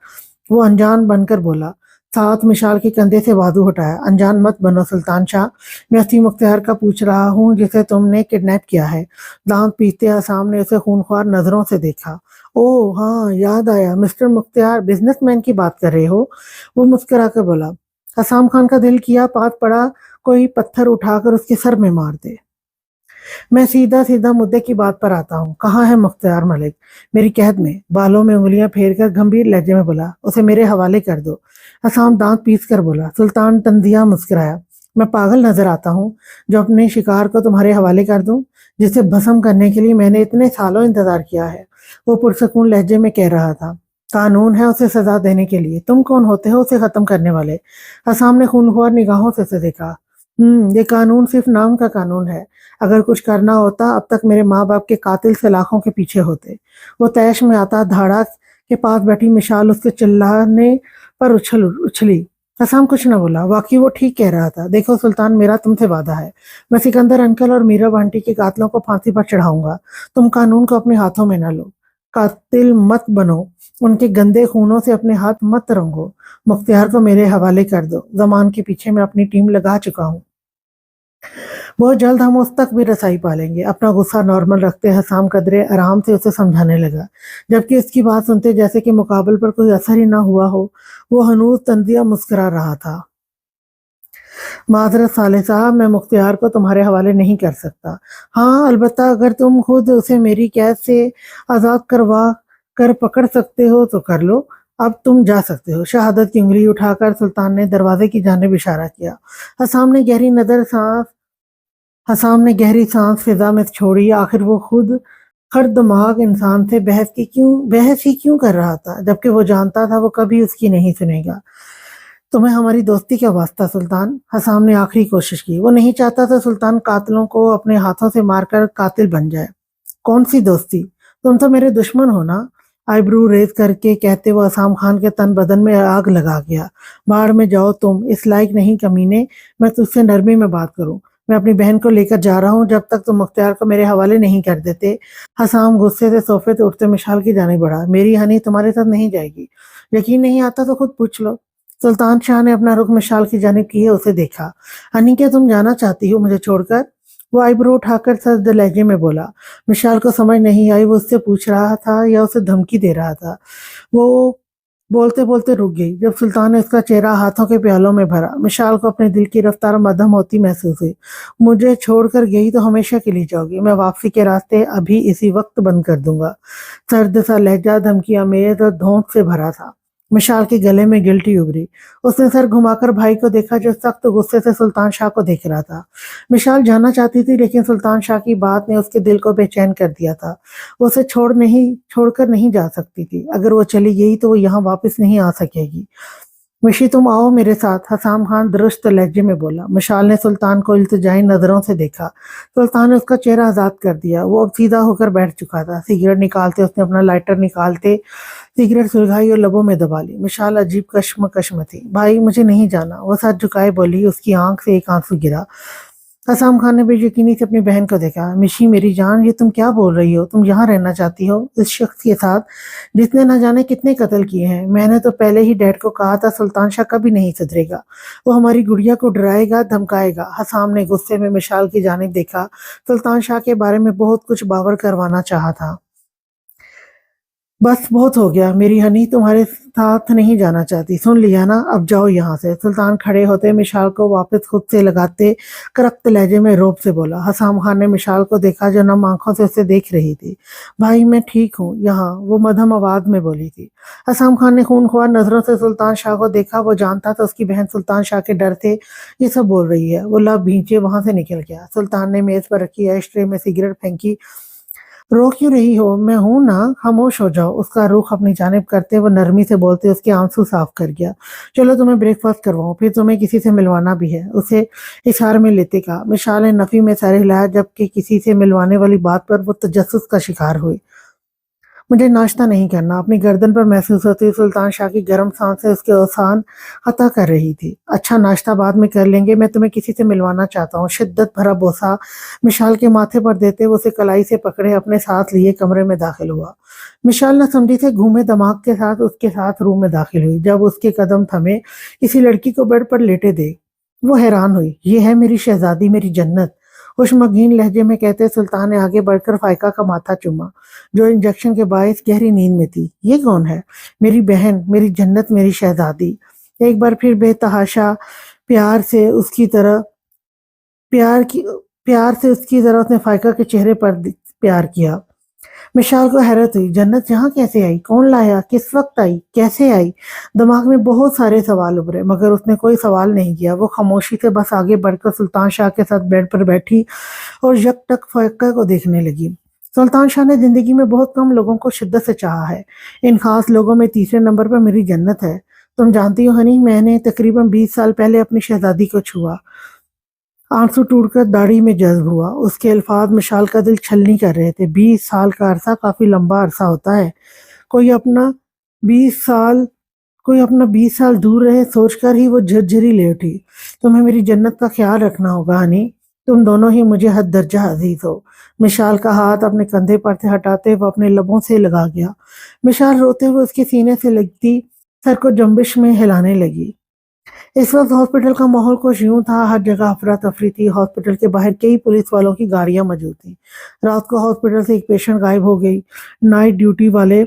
वो अनजान बनकर बोला। साथ मिशाल के कंधे से बाजू हटाया। अनजान मत बनो सुल्तान शाह, मैं उसी मुख्तियार का पूछ रहा हूँ जिसे तुमने किडनैप किया है। दांत पीसते हसाम ने उसे खूनख्वार नजरों से देखा। ओह हाँ, याद आया, मिस्टर मुख्तियार, बिजनेसमैन की बात कर रहे हो? वो मुस्कुरा कर बोला। हसाम खान का दिल किया पात पड़ा कोई पत्थर उठाकर उसके सर में मार दे। मैं सीधा सीधा मुद्दे की बात पर आता हूँ। कहाँ है मुख्तियार मलिक? मेरी कैद में। बालों में उंगलियां फेरकर गंभीर लहजे में बोला। उसे मेरे हवाले कर दो। हसाम दांत पीस कर बोला। सुल्तान तंजिया मुस्कुराया। मैं पागल नजर आता हूँ जो अपने शिकार को तुम्हारे हवाले कर दूं, जिसे भस्म करने के लिए मैंने इतने सालों इंतजार किया है। वो पुरसकून लहजे में कह रहा था। कानून है उसे सजा देने के लिए, तुम कौन होते हो उसे खत्म करने वाले? हसाम ने खूनख्वार निगाहों से उसे देखा। ये कानून सिर्फ नाम का कानून है। अगर कुछ करना होता अब तक मेरे माँ बाप के कातिल सलाखों के पीछे होते। वो तैश में आता, धाड़ा के पास बैठी मिशाल उसके चिल्लाने पर उछली। हसाम कुछ न बोला। वाकई वो ठीक कह रहा था। देखो सुल्तान, मेरा तुमसे वादा है, मैं सिकंदर अंकल और मीरा आंटी के कातलों को फांसी पर चढ़ाऊंगा। तुम कानून को अपने हाथों में न लो, कातिल मत बनो, उनके गंदे खूनों से अपने हाथ मत रंगो। मुख्तियार को मेरे हवाले कर दो। जमान के पीछे मैं अपनी टीम लगा चुका हूँ। बहुत जल्द हम उस तक भी रसाई पालेंगे। अपना गुस्सा नॉर्मल रखते हसाम कदरे आराम से उसे समझाने लगा, जबकि उसकी बात सुनते जैसे कि मुकाबल पर कोई असर ही ना हुआ हो। वो हनूज तंदिया मुस्कुरा रहा था। माजरत साले साहब, मैं मुख्तियार को तुम्हारे हवाले नहीं कर सकता। हाँ, अलबत्ता अगर तुम खुद उसे मेरी कैद से आज़ाद करवा कर पकड़ सकते हो तो कर लो। अब तुम जा सकते हो। शहादत की उंगली उठाकर सुल्तान ने दरवाजे की जानिब इशारा किया। हसाम ने गहरी नजर सांस हसाम ने गहरी सांस फिजा में छोड़ी। आखिर वो खुद हर दिमाग इंसान से बहस ही क्यों कर रहा था, जबकि वो जानता था वो कभी उसकी नहीं सुनेगा। तुम्हें हमारी दोस्ती क्या वास्ता सुल्तान? हसाम ने आखिरी कोशिश की। वो नहीं चाहता था सुल्तान कातिलों को अपने हाथों से मारकर कातिल बन जाए। कौन सी दोस्ती? तुम तो मेरे दुश्मन हो ना। आईब्रू रेज करके कहते वो हसाम खान के तन बदन में आग लगा गया। बाढ़ में जाओ तुम, इस लायक नहीं कमीने, मैं तुझसे नरमी में बात करूं। मैं अपनी बहन को लेकर जा रहा हूं, जब तक तुम मुख्तियार को मेरे हवाले नहीं कर देते। हसाम गुस्से से सोफे से उठते मिशाल की जाने बढ़ा। मेरी हनी तुम्हारे साथ नहीं जाएगी। यकीन नहीं आता तो खुद पूछ लो। सुल्तान शाह ने अपना रुख मिशाल की जानिब किए उसे देखा। हनी, क्या तुम जाना चाहती हो मुझे छोड़कर? वो आईब्रो उठाकर सर्द लहजे में बोला। मिशाल को समझ नहीं आई वो उससे पूछ रहा था या उसे धमकी दे रहा था। वो बोलते बोलते रुक गई जब सुल्तान ने उसका चेहरा हाथों के प्यालों में भरा। मिशाल को अपने दिल की रफ्तार मध्यम होती महसूस हुई। मुझे छोड़कर गई तो हमेशा के लिए जाओगी। मैं वापसी के रास्ते अभी इसी वक्त बंद कर दूंगा। सर्द सा लहजा धमकियां मेज और धौंस से भरा था। मिशाल के गले में गिल्टी उभरी। उसने सर घुमाकर भाई को देखा जो सख्त गुस्से से सुल्तान शाह को देख रहा था। मिशाल जाना चाहती थी, लेकिन सुल्तान शाह की बात ने उसके दिल को बेचैन कर दिया था। वो उसे छोड़कर नहीं जा सकती थी। अगर वो चली गई तो वो यहाँ वापस नहीं आ सकेगी। मिशी, तुम आओ मेरे साथ, हसाम खान दुरुस्त लहजे में बोला। मिशाल ने सुल्तान को इल्तिजाई नजरों से देखा। सुल्तान ने उसका चेहरा आजाद कर दिया। वो अब सीधा होकर बैठ चुका था। सिगरेट निकालते उसने अपना लाइटर निकालते सिगरेट सुलगाई और लबों में दबा ली। मिशाल अजीब कश्मकश में थी। भाई, मुझे नहीं जाना, वो सर झुकाए बोली। उसकी आंख से एक आंसू गिरा। हसाम खान ने बेयकीनी से अपनी बहन को देखा। मिशी मेरी जान, ये तुम क्या बोल रही हो? तुम यहाँ रहना चाहती हो इस शख्स के साथ जिसने न जाने कितने कत्ल किए हैं? मैंने तो पहले ही डैड को कहा था सुल्तान शाह कभी नहीं सुधरेगा। वो हमारी गुड़िया को डराएगा, धमकाएगा। हसाम ने गुस्से में मिशाल की जानिब देखा। सुल्तान शाह के बारे में बहुत कुछ बावर करवाना चाहा था। बस बहुत हो गया। मेरी हनी तुम्हारे साथ नहीं जाना चाहती, सुन लिया ना? अब जाओ यहाँ से। सुल्तान खड़े होते मिशाल को वापस खुद से लगाते करख्त लहजे में रौब से बोला। हसाम खान ने मिशाल को देखा जो नम आंखों से उसे देख रही थी। भाई, मैं ठीक हूँ यहाँ, वो मध्यम आवाज में बोली थी। हसाम खान ने खूनख्वार नजरों से सुल्तान शाह को देखा। वो जानता था उसकी बहन सुल्तान शाह के डर से ये सब बोल रही है। वो लब भींचे वहां से निकल गया। सुल्तान ने मेज पर रखी एश में सिगरेट फेंकी। रो क्यों रही हो? मैं हूं ना, खामोश हो जाओ। उसका रुख अपनी जानिब करते वो नरमी से बोलते उसके आंसू साफ कर गया। चलो तुम्हें ब्रेकफास्ट करवाऊं, फिर तुम्हें किसी से मिलवाना भी है, उसे इशारे में लेते कहा। मिशाल ने नफी में सर हिलाया, जबकि किसी से मिलवाने वाली बात पर वो तजस्सुस का शिकार हुई। मुझे नाश्ता नहीं करना। अपनी गर्दन पर महसूस होती सुल्तान शाह की गर्म सांसें उसके ओसान हता कर रही थी। अच्छा, नाश्ता बाद में कर लेंगे, मैं तुम्हें किसी से मिलवाना चाहता हूँ। शिद्दत भरा बोसा मिशाल के माथे पर देते वो उसे कलाई से पकड़े अपने साथ लिए कमरे में दाखिल हुआ। मिशाल न समझी से घूमे दिमाग के साथ उसके साथ रूम में दाखिल हुई। जब उसके कदम थमे किसी लड़की को बेड पर लेटे देख वो हैरान हुई। ये है मेरी शहजादी, मेरी जन्नत, खुशमगीन लहजे में कहते सुल्तान ने आगे बढ़कर फाइका का माथा चूमा, जो इंजेक्शन के बायस गहरी नींद में थी। ये कौन है? मेरी बहन, मेरी जन्नत, मेरी शहजादी। एक बार फिर बेतहाशा प्यार से उसकी तरह प्यार से उसकी तरह उसने फाइका के चेहरे पर प्यार किया। मिशाल को हैरत हुई। जन्नत यहाँ कैसे आई? कौन लाया? किस वक्त आई? कैसे आई? दिमाग में बहुत सारे सवाल उभरे, मगर उसने कोई सवाल नहीं किया। वो खामोशी से बस आगे बढ़कर सुल्तान शाह के साथ बेड पर बैठी और यकटक फाइका को देखने लगी। सुल्तान शाह ने जिंदगी में बहुत कम लोगों को शिद्दत से चाहा है। इन खास लोगों में तीसरे नंबर पर मेरी जन्नत है। तुम जानती हो हनी, मैंने तकरीबन 20 साल पहले अपनी शहजादी को छुआ। आंसू टूटकर दाढ़ी में जज्ब हुआ। उसके अल्फाज मिशाल का दिल छलनी कर रहे थे। 20 साल का अरसा काफी लंबा अरसा होता है। कोई अपना 20 साल कोई अपना 20 साल दूर रहे सोचकर ही वो झरझरी ले उठी। तुम्हें मेरी जन्नत का ख्याल रखना होगा हनी। तुम दोनों ही मुझे हद दर्जा अजीज हो। मिशाल का हाथ अपने कंधे पर से हटाते वो अपने लबों से लगा गया। मिशाल रोते हुए उसके सीने से लगती सर को जंबिश में हिलाने लगी। इस वक्त हॉस्पिटल का माहौल कुछ यूं था, हर जगह अफरा तफरी थी। हॉस्पिटल के बाहर कई पुलिस वालों की गाड़ियां मौजूद थी। रात को हॉस्पिटल से एक पेशेंट गायब हो गई। नाइट ड्यूटी वाले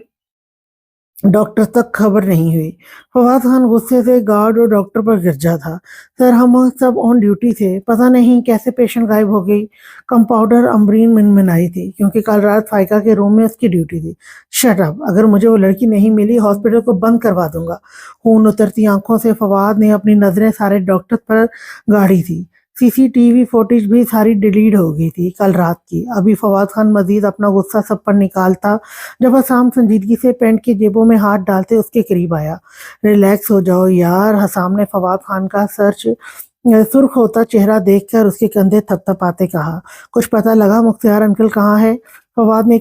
डॉक्टर तक खबर नहीं हुई। फवाद खान गुस्से से गार्ड और डॉक्टर पर गरजा था। सर हम सब ऑन ड्यूटी थे, पता नहीं कैसे पेशेंट गायब हो गई। कंपाउंडर अमरीन मिनमिनाई थी क्योंकि कल रात फाइका के रूम में उसकी ड्यूटी थी। शट अप, अगर मुझे वो लड़की नहीं मिली हॉस्पिटल को बंद करवा दूंगा। खून उतरती आंखों से फवाद ने अपनी नजरें सारे डॉक्टर पर गाड़ी थी। सीसीटीवी फुटेज भी सारी डिलीट हो गई थी कल रात की। अभी फवाद खान मजीद अपना गुस्सा सब पर निकालता जब हसाम संजीदगी से पैंट की जेबों में हाथ डालते उसके करीब आया। रिलैक्स हो जाओ यार। हसाम ने फवाद खान का सुर्ख होता चेहरा देखकर उसके कंधे थपथपाते कहा। कुछ पता लगा मुख्तियार अंकल कहाँ है? फवाद ने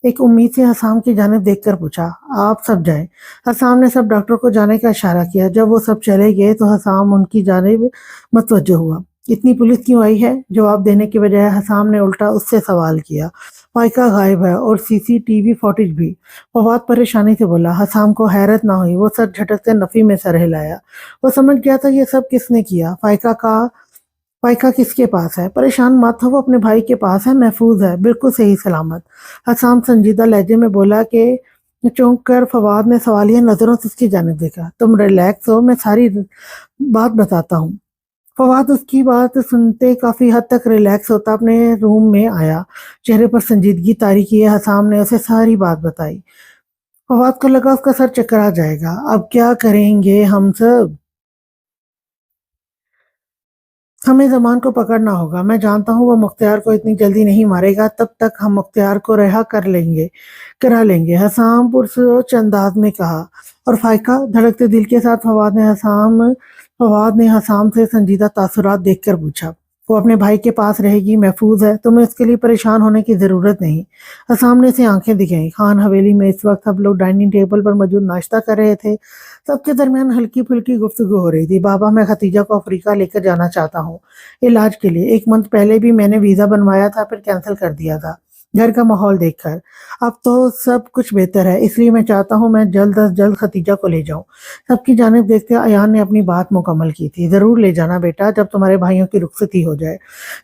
एक उम्मीद से हसाम की जानिब देखकर पूछा। आप सब जाए। हसाम ने सब डॉक्टर को जाने का इशारा किया। जब वो सब चले गए तो हसाम उनकी जानिब मतवज्जो हुआ। इतनी पुलिस क्यों आई है? जवाब देने के बजाय हसाम ने उल्टा उससे सवाल किया। फाइका गायब है और सीसीटीवी फुटेज भी। फवाद परेशानी से बोला। हसाम को हैरत ना हुई। वो सर झटकते नफी में सर हिलाया। वो समझ गया था ये सब किसने किया। फाइका किसके पास है? परेशान मत हो, वो अपने भाई के पास है, महफूज है, बिल्कुल सही सलामत। हसाम संजीदा लहजे में बोला कि चौंक कर फवाद ने सवालिया नजरों से उसकी जानिब देखा। तुम रिलैक्स हो, मैं सारी बात बताता हूँ। फवाद उसकी बात सुनते काफी हद तक रिलैक्स होता अपने रूम में आया। चेहरे पर संजीदगी तारी किए हसाम ने उसे सारी बात बताई। फवाद को लगा उसका सर चकरा जाएगा। अब क्या करेंगे हम सब? हमें जमान को पकड़ना होगा। मैं जानता हूँ वो मुख्तियार को इतनी जल्दी नहीं मारेगा। तब तक हम मुख्तियार को रिहा करा लेंगे। हसाम पुरसोच अंदाज में कहा। और फाइका? धड़कते दिल के साथ फवाद ने हसाम से संजीदा तासुरात देखकर पूछा। वो अपने भाई के पास रहेगी, महफूज है, तुम्हें उसके लिए परेशान होने की जरूरत नहीं। हसाम ने से आंखें दिखाई। खान हवेली में इस वक्त सब लोग डाइनिंग टेबल पर मौजूद नाश्ता कर रहे थे। सबके दरमियान हल्की फुल्की गुफ्तगू हो रही थी। बाबा, मैं खतीजा को अफ्रीका लेकर जाना चाहता हूँ इलाज के लिए। 1 मंथ पहले भी मैंने वीजा बनवाया था, फिर कैंसिल कर दिया था घर का माहौल देखकर। अब तो सब कुछ बेहतर है, इसलिए मैं चाहता हूँ मैं जल्द अज जल्द खतीजा को ले जाऊं। सबकी जानिब देखते अयान ने अपनी बात मुकम्मल की थी। जरूर ले जाना बेटा, जब तुम्हारे भाइयों की रुखसती हो जाए।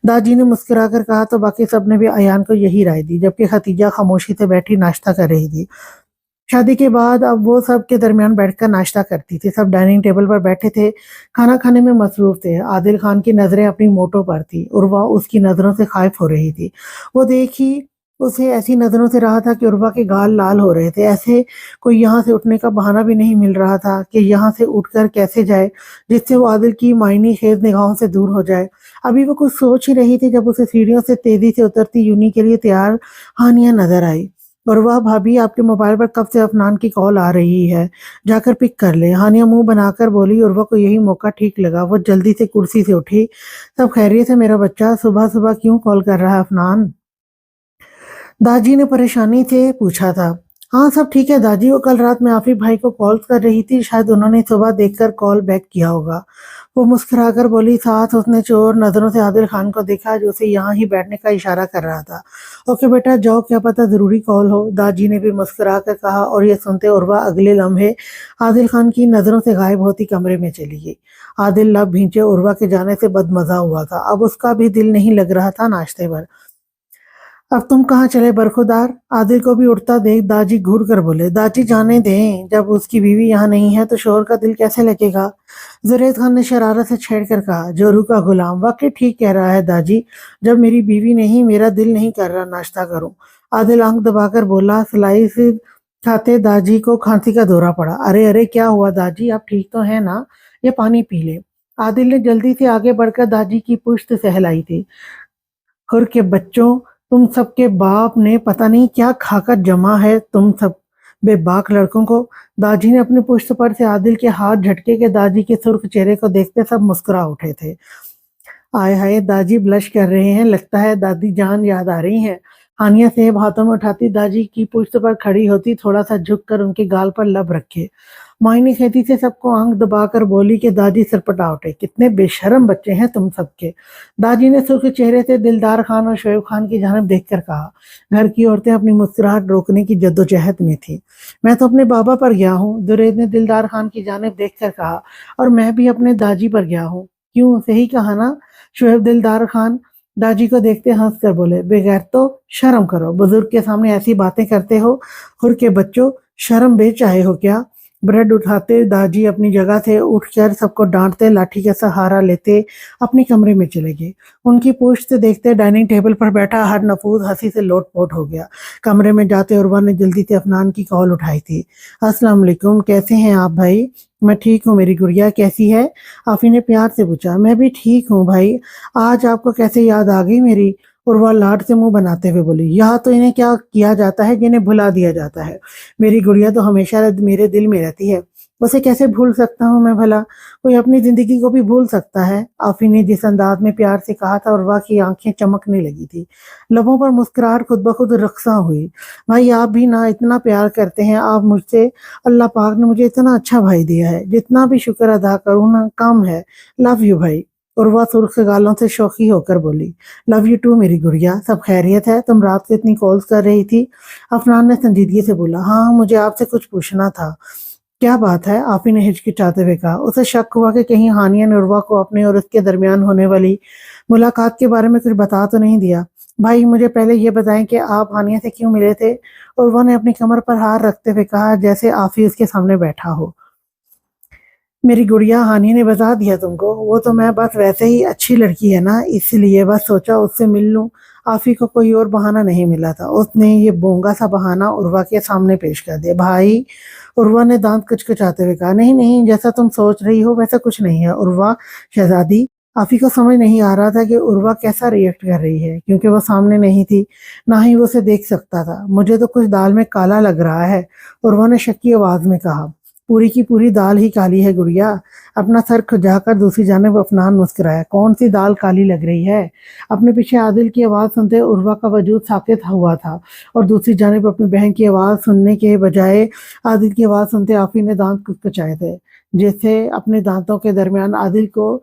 दादी ने मुस्कुराकर कहा तो बाकी सब ने भी अयान को यही राय दी, जबकि खतीजा खामोशी से बैठी नाश्ता कर रही थी। शादी के बाद अब वो सब के दरमियान बैठकर नाश्ता करती थी। सब डाइनिंग टेबल पर बैठे थे, खाना खाने में मसरूफ थे। आदिल खान की नजरें अपनी मोटो पर थी। उर्वा उसकी नजरों से खाइफ हो रही थी। वो देखी उसे ऐसी नजरों से रहा था कि उर्वा के गाल लाल हो रहे थे। ऐसे कोई यहाँ से उठने का बहाना भी नहीं मिल रहा था कि यहाँ से उठकर कैसे जाए जिससे वो आदिल की मायनी खेज निगाहों से दूर हो जाए। अभी वो कुछ सोच ही रही थी जब उसे सीढ़ियों से तेजी से उतरती यूनी के लिए तैयार हानिया नजर आई। और वह भाभी, आपके मोबाइल पर कब से अफनान की कॉल आ रही है, जाकर पिक कर ले। हानिया मुंह बनाकर बोली। उर्वा को यही मौका ठीक लगा। वो जल्दी से कुर्सी से उठी। सब खैरियत है मेरा बच्चा? सुबह सुबह क्यों कॉल कर रहा है अफनान? दादी ने परेशानी से पूछा था। हाँ सब ठीक है दादी, वो कल रात में आफिफ भाई को कॉल कर रही थी, शायद उन्होंने सुबह देखकर कॉल बैक किया होगा। वो मुस्कुराकर बोली। साथ उसने चोर नजरों से आदिल खान को देखा जो उसे यहाँ ही बैठने का इशारा कर रहा था। ओके बेटा जाओ, क्या पता जरूरी कॉल हो, दादी ने भी मुस्कुरा कर कहा। और ये सुनते उर्वा अगले लम्हे आदिल खान की नजरों से गायब होती कमरे में चली गई। आदिल लब भींचे उर्वा के जाने से बदमजा हुआ था। अब उसका भी दिल नहीं लग रहा था नाश्ते पर। अब तुम कहाँ चले बरखुदार? आदिल को भी उठता देख दादी घूर कर बोले। दादी जाने दें, जब उसकी बीवी यहाँ नहीं है तो शोहर का दिल कैसे लगेगा? जुरैद खान ने शरारत से छेड़ कर कहा। जोरू का गुलाम, वाकई ठीक कह रहा है दादी, जब मेरी बीवी नहीं मेरा दिल नहीं कर रहा नाश्ता करूं। आदिल आंख दबाकर बोला। स्लाइस खाते दादी को खांसी का दौरा पड़ा। अरे अरे क्या हुआ दादी, आप ठीक तो है ना? ये पानी पी ले। आदिल ने जल्दी से आगे बढ़कर दादी की पुश्त सहलाई थी। खुर के बच्चों, तुम सबके बाप ने पता नहीं क्या खाकर जमा है तुम सब बेबाक लड़कों को। दादी ने अपने पुश्त पर से आदिल के हाथ झटके के दादी के सुर्ख चेहरे को देखते सब मुस्कुरा उठे थे। آئے ہائے दादी ब्लश कर रहे हैं, लगता है दादी जान याद आ रही हैं। हानिया सेब हाथों में उठाती दादी की पुश्त पर खड़ी होती, थोड़ा सा झुक कर उनके गाल पर लब रखे। मायनी खेती से सबको आंख दबाकर बोली कि दादी सरपटा उठे, कितने बेशरम बच्चे हैं तुम सबके। दादी ने सुर्ख चेहरे से दिलदार खान और शोएब खान की जानिब देखकर कहा। घर की औरतें अपनी मुस्कुराहट रोकने की जद्दोजहद में थी। मैं तो अपने बाबा पर गया हूँ, जुरैद ने दिलदार खान की जानिब देखकर कहा। और मैं भी अपने दादी पर गया हूँ। क्यों, सही कहा ना? शोएब दिलदार खान दादी को देखते हंस कर बोले, बगैर तो शर्म करो, बुजुर्ग के सामने ऐसी बातें करते हो। खुर के बच्चों, शर्म बेच आए हो क्या? ब्रेड उठाते दादी अपनी जगह से उठकर सबको डांटते लाठी का सहारा लेते अपने कमरे में चले गए। उनकी पूछ से देखते डाइनिंग टेबल पर बैठा हर नफूस हंसी से लोटपोट हो गया। कमरे में जाते उर्वा ने जल्दी से अफनान की कॉल उठाई थी। अस्सलाम वालेकुम, कैसे हैं आप भाई? मैं ठीक हूँ, मेरी गुड़िया कैसी है? आफी ने प्यार से पूछा। मैं भी ठीक हूँ भाई, आज आपको कैसे याद आ गई मेरी? उर्वा लाड से मुंह बनाते हुए बोली, यहाँ तो इन्हें क्या किया जाता है जिन्हें भुला दिया जाता है। मेरी गुड़िया तो हमेशा मेरे दिल में रहती है, उसे कैसे भूल सकता हूँ मैं भला? कोई अपनी जिंदगी को भी भूल सकता है? आफी ने जिस अंदाज में प्यार से कहा था, उर्वा की आंखें चमकने लगी थी, लबों पर मुस्कुराहट खुद ब खुद रक्सा हुई। भाई आप भी ना इतना प्यार करते हैं आप मुझसे। अल्लाह पाक ने मुझे इतना अच्छा भाई दिया है, जितना भी शुक्र अदा करूँ ना कम है। लव यू भाई। उर्वा सुर्ख गालों से शौकी होकर बोली। लव यू टू मेरी गुड़िया, सब खैरियत है? तुम रात से इतनी कॉल्स कर रही थी? अफनान ने संजीदगी से बोला। हाँ, मुझे आपसे कुछ पूछना था। क्या बात है? आफी ने हिचकिचाते हुए कहा। उसे शक हुआ कि कहीं हानिया ने उर्वा को अपने और उसके दरमियान होने वाली मुलाकात के बारे में कुछ बता तो नहीं दिया। भाई मुझे पहले ये बताएं कि आप हानिया से क्यों मिले थे? उर्वा ने अपनी कमर पर हाथ रखते हुए कहा, जैसे आफी उसके सामने बैठा हो। मेरी गुड़िया, हानि ने बता दिया तुमको? वो तो मैं बस वैसे ही अच्छी लड़की है ना, इसलिए बस सोचा उससे मिल लूं। आफी को कोई और बहाना नहीं मिला था, उसने ये बोंगा सा बहाना उर्वा के सामने पेश कर दिया। भाई, उर्वा ने दांत कुचकुचाते हुए कहा। नहीं नहीं, जैसा तुम सोच रही हो वैसा कुछ नहीं है उर्वा शहजादी। आफी को समझ नहीं आ रहा था कि उर्वा कैसा रिएक्ट कर रही है, क्योंकि वो सामने नहीं थी, ना ही वो उसे देख सकता था। मुझे तो कुछ दाल में काला लग रहा है, उर्वा ने शक्की आवाज में कहा। पूरी की पूरी दाल ही काली है गुड़िया। अपना सर खुजाकर दूसरी जानिब अफनान मुस्कुराया। कौन सी दाल काली लग रही है? अपने पीछे आदिल की आवाज़ सुनते उर्वा का वजूद साकित हुआ था, और दूसरी जानिब अपनी बहन की आवाज़ सुनने के बजाय आदिल की आवाज़ सुनते आफी ने दांत कुचकुचाए थे, जैसे अपने दांतों के दरमियान आदिल को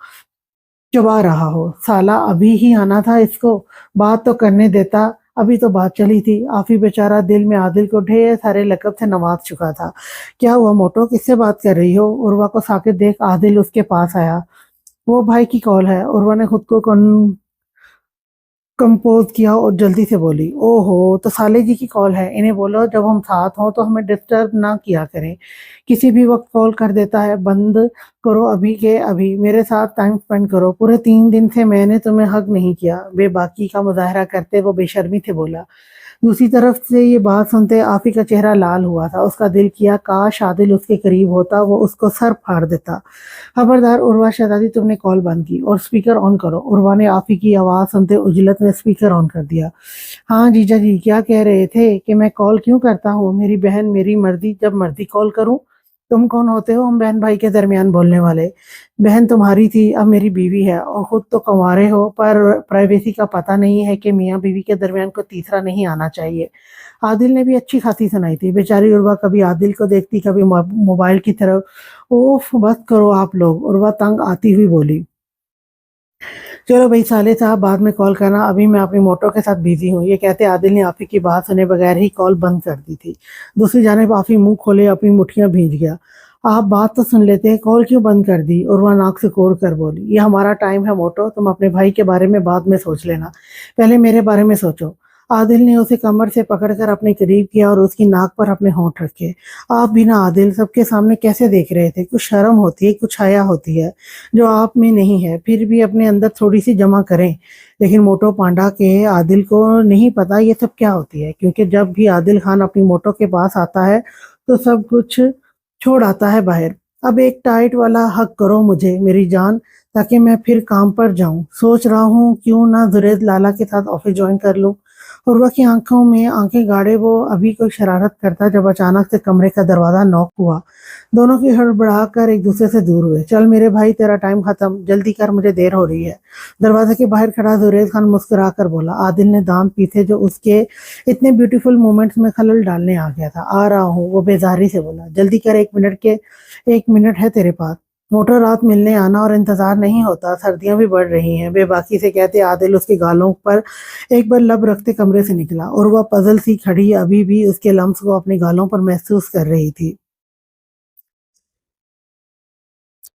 चबा रहा हो। साला अभी ही आना था इसको, बात तो करने देता, अभी तो बात चली थी। आफी बेचारा दिल में आदिल को ढेर सारे लकब से नवाज चुका था। क्या हुआ मोटो, किससे बात कर रही हो? उर्वा को साकित देख आदिल उसके पास आया। वो भाई की कॉल है। उर्वा ने खुद को कंपोज किया और जल्दी से बोली। ओहो, तो साले जी की कॉल है, इन्हें बोलो जब हम साथ हों तो हमें डिस्टर्ब ना किया करें, किसी भी वक्त कॉल कर देता है। बंद करो अभी के अभी, मेरे साथ टाइम स्पेंड करो। पूरे 3 दिन से मैंने तुम्हें हक नहीं किया, बेबाकी का मुजाहरा करते वो बेशर्मी से बोला। दूसरी तरफ से ये बात सुनते आफी का चेहरा लाल हुआ था। उसका दिल किया काश आदिल उसके करीब होता, वो उसको सर फाड़ देता। खबरदार उर्वा शहजादी, तुमने कॉल बंद की और स्पीकर ऑन करो। उर्वा ने आफी की आवाज़ सुनते उजलत में स्पीकर ऑन कर दिया। हाँ जीजा जी, क्या कह रहे थे कि मैं कॉल क्यों करता हूँ? मेरी बहन, मेरी मर्जी, जब मर्जी कॉल करूँ। तुम कौन होते हो हम बहन भाई के दरमियान बोलने वाले? बहन तुम्हारी थी, अब मेरी बीवी है, और खुद तो कंवारे हो, पर प्राइवेसी का पता नहीं है कि मियाँ बीवी के दरमियान को तीसरा नहीं आना चाहिए। आदिल ने भी अच्छी खासी सुनाई थी। बेचारी उर्वा कभी आदिल को देखती, कभी मोबाइल की तरफ। ओफ, बस करो आप लोग, उर्वा तंग आती हुई बोली। चलो भाई साले साहब, बाद में कॉल करना, अभी मैं अपनी मोटो के साथ बिजी हूँ। ये कहते आदिल ने आफी की बात सुने बगैर ही कॉल बंद कर दी थी। दूसरी जानिब आफी मुंह खोले अपनी मुठ्ठियां भींच गया। आप बात तो सुन लेते, कॉल क्यों बंद कर दी? उर्वा नाक से कोड़ कर बोली। ये हमारा टाइम है मोटो, तुम अपने भाई के बारे में बाद में सोच लेना, पहले मेरे बारे में सोचो। आदिल ने उसे कमर से पकड़कर अपने करीब किया और उसकी नाक पर अपने होंठ रखे। आप भी ना आदिल, सबके सामने कैसे देख रहे थे? कुछ शर्म होती है, कुछ हया होती है जो आप में नहीं है, फिर भी अपने अंदर थोड़ी सी जमा करें। लेकिन मोटो पांडा के आदिल को नहीं पता ये सब क्या होती है, क्योंकि जब भी आदिल खान अपनी मोटो के पास आता है तो सब कुछ छोड़ आता है बाहर। अब एक टाइट वाला हक करो मुझे मेरी जान, ताकि मैं फिर काम पर जाऊं। सोच रहा हूँ क्यों ना जुरैद लाला के साथ ऑफिस ज्वाइन कर लूं। उर्वा की आंखों में आंखें गाड़े वो अभी कोई शरारत करता जब अचानक से कमरे का दरवाजा नॉक हुआ। दोनों की हड़बड़ा कर एक दूसरे से दूर हुए। चल मेरे भाई, तेरा टाइम खत्म, जल्दी कर, मुझे देर हो रही है। दरवाजे के बाहर खड़ा जुरेज खान मुस्कुरा कर बोला। आदिल ने दांत पीसे जो उसके इतने ब्यूटीफुल मोमेंट्स में खलल डालने आ गया था। आ रहा हूँ, वो बेजारी से बोला। जल्दी कर, 1 मिनट है तेरे पास। मोटर रात मिलने आना और इंतजार नहीं होता, सर्दियां भी बढ़ रही हैं, बेबाकी से कहते आदिल उसके गालों पर एक बार लब रखते कमरे से निकला और वह पजल सी खड़ी अभी भी उसके लम्स को अपने गालों पर महसूस कर रही थी।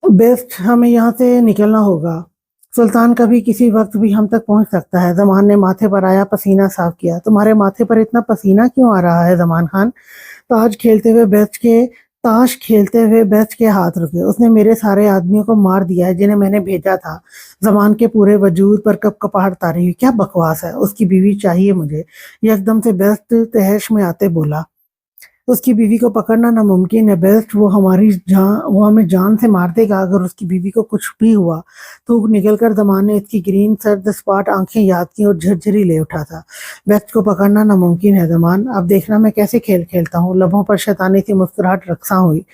बेस्ट, हमें यहाँ से निकलना होगा। सुल्तान कभी किसी वक्त भी हम तक पहुंच सकता है। जमान ने माथे पर आया पसीना साफ किया। तुम्हारे माथे पर इतना पसीना क्यों आ रहा है जमान खान? ताज खेलते हुए बेस्ट के ताश खेलते हुए बेस्ट के हाथ रुके। उसने मेरे सारे आदमियों को मार दिया है जिन्हें मैंने भेजा था। जमान के पूरे वजूद पर कपकपाहट तारी हुई। क्या बकवास है, उसकी बीवी चाहिए मुझे। एकदम से बेस्ट तहश में आते बोला। उसकी बीवी को पकड़ना नामुमकिन है बेस्ट, वो हमें जान से मार देगा अगर उसकी बीवी को कुछ भी हुआ। थूक निकल कर जमान ने इसकी ग्रीन सर्द स्पॉट आंखें याद की और झरझरी ले उठा था। बेस्ट को पकड़ना नामुमकिन है जमान, अब देखना मैं कैसे खेल खेलता हूँ। लबों पर शैतानी सी मुस्कुराहट रक्सा हुई।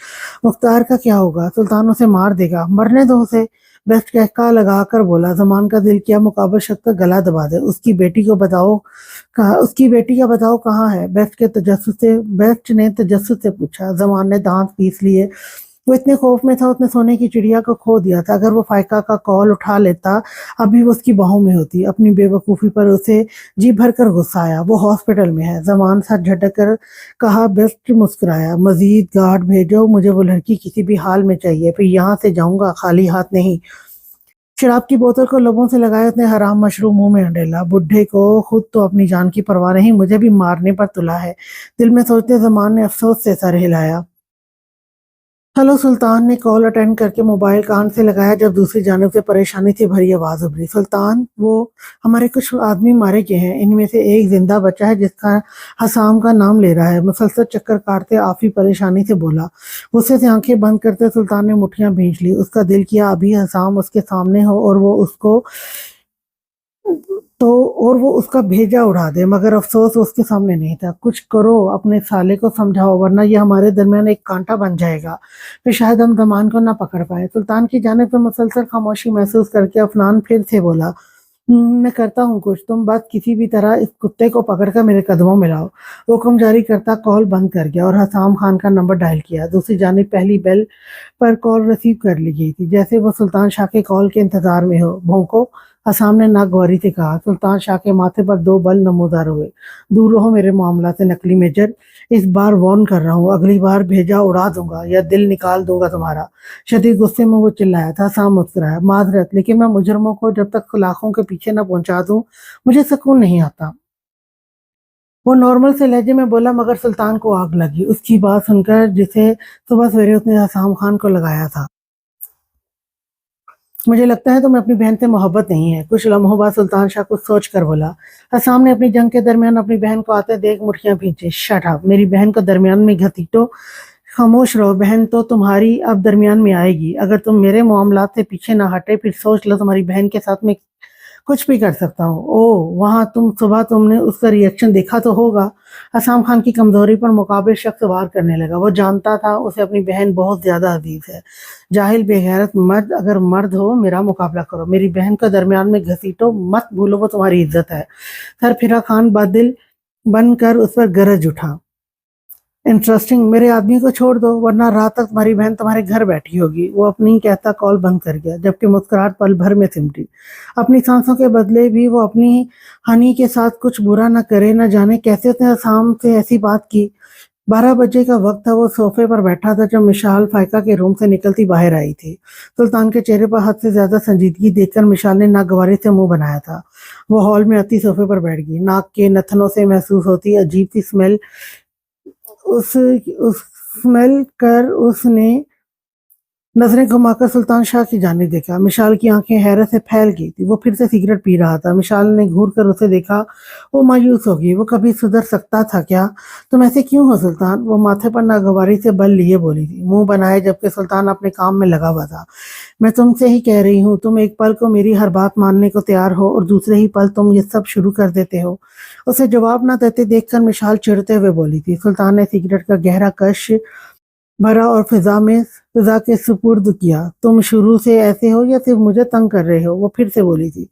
मुख्तार का क्या होगा? सुल्तान उसे मार देगा, मरने दो उसे। बेस्ट कहका लगा कर बोला। जमान का दिल किया मुकाबल शक का गला दबा दे। उसकी बेटी का बताओ कहाँ है? बेस्ट ने तजस्सुस से पूछा। जमान ने दांत पीस लिए। वो इतने खौफ में था उसने सोने की चिड़िया को खो दिया था। अगर वो फाइका का कॉल उठा लेता अभी वो उसकी बाहों में होती। अपनी बेवकूफ़ी पर उसे जी भर कर गुस्सा आया। वो हॉस्पिटल में है। जमान सर झटक कर कहा। बेस्ट मुस्कुराया। मजीद गार्ड भेजो, मुझे वो लड़की किसी भी हाल में चाहिए, फिर यहाँ से जाऊंगा खाली हाथ नहीं। शराब की बोतल को लबों से लगाए उसने हराम मशरूम मुंह में अंडेला। बुढ़े को खुद तो अपनी जान की परवाह नहीं, मुझे भी मारने पर तुला है, दिल में सोचते जमान ने अफसोस से सर हिलाया। हेलो, सुल्तान ने कॉल अटेंड करके मोबाइल कान से लगाया जब दूसरी जानब से परेशानी से भरी आवाज उभरी। सुल्तान, वो हमारे कुछ आदमी मारे गए हैं, इनमें से एक जिंदा बचा है जिसका हसाम का नाम ले रहा है। मुसलसल चक्कर काटते आफी परेशानी से बोला। गुस्से से आंखें बंद करते सुल्तान ने मुठ्ठियां भींच ली। उसका दिल किया अभी हसाम उसके सामने हो और वो उसका भेजा उड़ा दे, मगर अफसोस उसके सामने नहीं था। कुछ करो, अपने साले को समझाओ, वरना ये हमारे दरमियान एक कांटा बन जाएगा, फिर शायद हम जमान को ना पकड़ पाए। सुल्तान की जानिब से मुसलसल खामोशी महसूस करके अफनान फिर से बोला। मैं करता हूँ कुछ, तुम बस किसी भी तरह इस कुत्ते को पकड़कर मेरे कदमों में लाओ। हुक्म जारी करता कॉल बंद कर गया और हसाम खान का नंबर डायल किया। दूसरी जानिब पहली बेल पर कॉल रिसीव कर ली गई थी, जैसे वो सुल्तान शाह के कॉल के इंतजार में हो। भौंको, हसाम ने नागवारी से कहा। सुल्तान शाह के माथे पर 2 बल नमूदार हुए। दूर रहो मेरे मामला से नकली मेजर, इस बार वार्न कर रहा हूँ, अगली बार भेजा उड़ा दूंगा या दिल निकाल दूंगा तुम्हारा। शदीद गुस्से में वो चिल्लाया था। हसाम मुस्कुराया। माजरत, लेकिन मैं मुजरमों को जब तक लाखों के पीछे न पहुंचा दूं मुझे सुकून नहीं आता। वो नॉर्मल से लहजे में बोला, मगर सुल्तान को आग लगी उसकी बात सुनकर जिसे सुबह सवेरे उसने हसाम खान को लगाया था। मुझे लगता है तुम्हें अपनी बहन से मोहब्बत नहीं है। कुछ लम्हों बाद सुल्तान शाह कुछ सोच कर बोला। हसाम ने अपनी जंग के दरमियान अपनी बहन को आते देख मुठ्ठियां भींची। शट अप, मेरी बहन को दरमियान में घसीटो, खामोश रहो। बहन तो तुम्हारी अब दरमियान में आएगी अगर तुम मेरे मामलात से पीछे ना हटे। फिर सोच लो, तुम्हारी बहन के साथ में कुछ भी कर सकता हूँ। ओह, वहां तुमने उसका रिएक्शन देखा तो होगा। हसाम खान की कमजोरी पर मुकाबिल शख्स वार करने लगा। वो जानता था उसे अपनी बहन बहुत ज्यादा अजीज है। जाहिल बेगैरत मर्द, अगर मर्द हो मेरा मुकाबला करो, मेरी बहन को दरमियान में घसीटो मत, भूलो वो तुम्हारी इज्जत है। सर फिरा खान बादिल बनकर उस पर गरज उठा। इंटरेस्टिंग, मेरे आदमी को छोड़ दो वरना रात तक तुम्हारी बहन तुम्हारे घर बैठी होगी। वो अपनी कहता कॉल बंद कर गया, जबकि मुस्कुराहट पल भर में सिमटी। अपनी सांसों के बदले भी वो अपनी हनी के साथ कुछ बुरा न करे, न जाने कैसे उसने आसाम से ऐसी बात की। 12 बजे का वक्त था। वो सोफे पर बैठा था जब मिशाल फाइका के रूम से निकलती बाहर आई थी। सुल्तान के चेहरे पर हद से ज्यादा संजीदगी देखकर मिशाल ने नागवारी से मुंह बनाया था। वो हॉल में आती सोफे पर बैठ गई। नाक के नथनों से महसूस होती अजीब सी स्मेल उस स्मेल कर उसने नजरें घुमाकर सुल्तान शाह की जानिब देखा। मिशाल की आंखें हैरत से फैल गई थी। वो फिर से सिगरेट पी रहा था। मिशाल ने घूर कर उसे देखा। वो मायूस हो गई। वो कभी सुधर सकता था क्या? तुम ऐसे क्यों हो सुल्तान? वो माथे पर नागवारी से बल लिए बोली थी, मुंह बनाए, जबकि सुल्तान अपने काम में लगा हुआ था। मैं तुमसे ही कह रही हूँ, तुम एक पल को मेरी हर बात मानने को तैयार हो और दूसरे ही पल तुम ये सब शुरू कर देते हो। اسے جواب نہ دیتے دیکھ کر مشال چڑھتے ہوئے بولی تھی۔ سلطان نے سگریٹ کا گہرا کش بھرا اور فضا کے سپرد کیا۔ تم شروع سے ایسے ہو یا صرف مجھے تنگ کر رہے ہو؟ وہ پھر سے بولی تھی،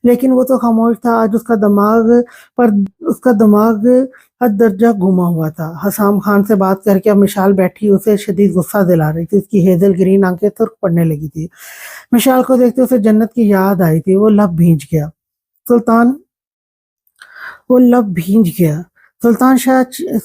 لیکن وہ تو خاموش تھا۔ آج اس کا دماغ حد درجہ گھوما ہوا تھا۔ حسام خان سے بات کر کے اب مشال بیٹھی اسے شدید غصہ دلا رہی تھی۔ اس کی ہیزل گرین آنکھیں سرخ پڑنے لگی تھی۔ مشال کو دیکھتے اسے جنت کی یاد آئی تھی۔ وہ لب بھیج گیا۔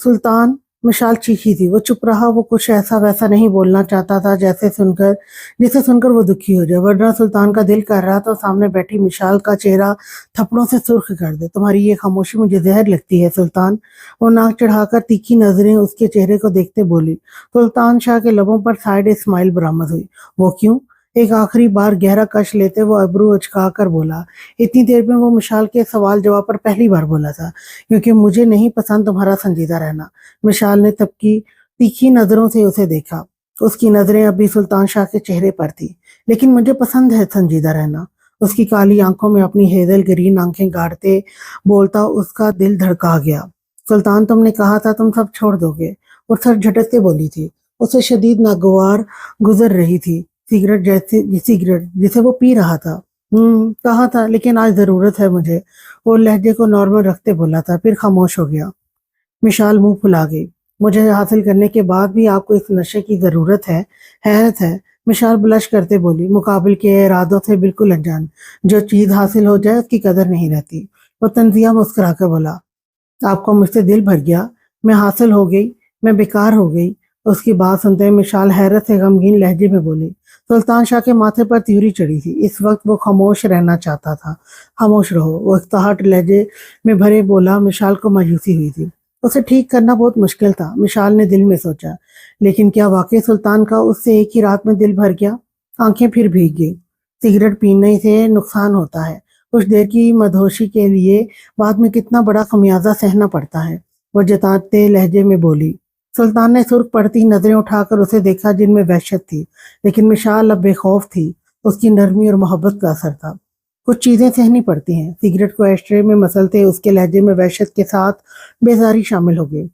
سلطان مشال چیخی تھی۔ وہ چپ رہا۔ وہ کچھ ایسا ویسا نہیں بولنا چاہتا تھا جسے سن کر وہ دکھی ہو جائے، ورنہ سلطان کا دل کر رہا تھا سامنے بیٹھی مشال کا چہرہ تھپڑوں سے سرخ کر دے۔ تمہاری یہ خاموشی مجھے زہر لگتی ہے سلطان۔ وہ ناک چڑھا کر تیکھی نظریں اس کے چہرے کو دیکھتے بولی۔ سلطان شاہ کے لبوں پر سائیڈ اسمائل برآمد ہوئی۔ وہ کیوں؟ ایک آخری بار گہرا کش لیتے وہ ابرو اچکا کر بولا۔ اتنی دیر میں وہ مشال کے سوال جواب پر پہلی بار بولا تھا، کیونکہ مجھے نہیں پسند تمہارا سنجیدہ رہنا۔ مشال نے تیکھی نظروں سے اسے دیکھا۔ اس کی نظریں ابھی سلطان شاہ کے چہرے پر تھی۔ لیکن مجھے پسند ہے سنجیدہ رہنا۔ اس کی کالی آنکھوں میں اپنی ہیزل گرین آنکھیں گاڑتے بولتا اس کا دل دھڑکا گیا۔ سلطان تم نے کہا تھا تم سب چھوڑ دو گے، اور سر جھٹکتے بولی تھی۔ اسے شدید ناگوار گزر رہی تھی سگریٹ جسے وہ پی رہا تھا۔ کہا تھا، لیکن آج ضرورت ہے مجھے، وہ لہجے کو نارمل رکھتے بولا تھا، پھر خاموش ہو گیا۔ مشال منہ پھلا گئی۔ مجھے حاصل کرنے کے بعد بھی آپ کو اس نشے کی ضرورت ہے؟ حیرت ہے۔ مشال بلش کرتے بولی، مقابل کے ارادوں سے بالکل انجان۔ جو چیز حاصل ہو جائے اس کی قدر نہیں رہتی۔ وہ طنزیہ مسکرا کر بولا، آپ کو مجھ سے دل بھر گیا؟ میں حاصل ہو گئی؟ میں بیکار ہو گئی؟ اس کی بات سنتے مشال حیرت سے غمگین لہجے میں بولی۔ سلطان شاہ کے ماتھے پر تیوری چڑھی تھی۔ اس وقت وہ خاموش رہنا چاہتا تھا۔ خاموش رہو، وہ اقتحاٹ لہجے میں بھرے بولا۔ مشال کو مایوسی ہوئی تھی۔ اسے ٹھیک کرنا بہت مشکل تھا، مشال نے دل میں سوچا، لیکن کیا واقعی سلطان کا اس سے ایک ہی رات میں دل بھر گیا؟ آنکھیں پھر بھیگ گئی۔ سگریٹ پینے سے نقصان ہوتا ہے، کچھ دیر کی مدہوشی کے لیے بعد میں کتنا بڑا خمیازہ سہنا پڑتا ہے، وہ جتاتے لہجے میں بولی۔ سلطان نے سرخ پڑتی نظریں اٹھا کر اسے دیکھا، جن میں وحشت تھی، لیکن مشال اب بے خوف تھی۔ اس کی نرمی اور محبت کا اثر تھا۔ کچھ چیزیں سہنی پڑتی ہیں۔ سگریٹ کو ایشٹرے میں مسلتے اس کے لہجے میں وحشت کے ساتھ بیزاری شامل ہو گئی۔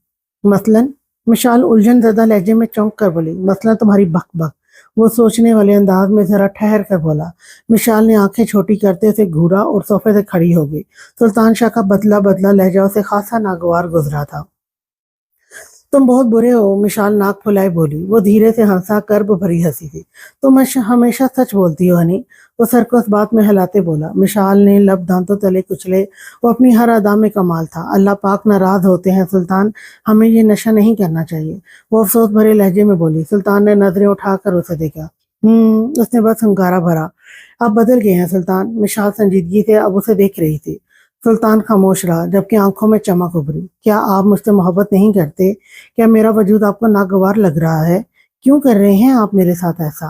مثلاً؟ مشال الجھن زدہ لہجے میں چونک کر بولی۔ مثلاً تمہاری بک بک۔ وہ سوچنے والے انداز میں ذرا ٹھہر کر بولا۔ مشال نے آنکھیں چھوٹی کرتے اسے گھورا اور صوفے سے کھڑی ہو گئی۔ سلطان شاہ کا بدلا لہجہ اسے خاصا ناگوار گزرا تھا۔ تم بہت برے ہو، مشال ناک پھلائے بولی۔ وہ دھیرے سے ہنسا، کرب بھری ہنسی تھی۔ تم ہمیشہ سچ بولتی ہو ہنی، وہ سر کو اس بات میں ہلاتے بولا۔ مشال نے لب دانتوں تلے کچلے۔ وہ اپنی ہر ادا میں کمال تھا۔ اللہ پاک ناراض ہوتے ہیں سلطان، ہمیں یہ نشہ نہیں کرنا چاہیے، وہ افسوس بھرے لہجے میں بولی۔ سلطان نے نظریں اٹھا کر اسے دیکھا۔ اس نے بس ہنکارا بھرا۔ آپ بدل گئے ہیں سلطان۔ مشال سنجیدگی سے اب اسے دیکھ رہی تھی۔ سلطان خاموش رہا، جبکہ آنکھوں میں چمک ابھری۔ کیا آپ مجھ سے محبت نہیں کرتے؟ کیا میرا وجود آپ کو ناگوار لگ رہا ہے؟ کیوں کر رہے ہیں آپ میرے ساتھ ایسا؟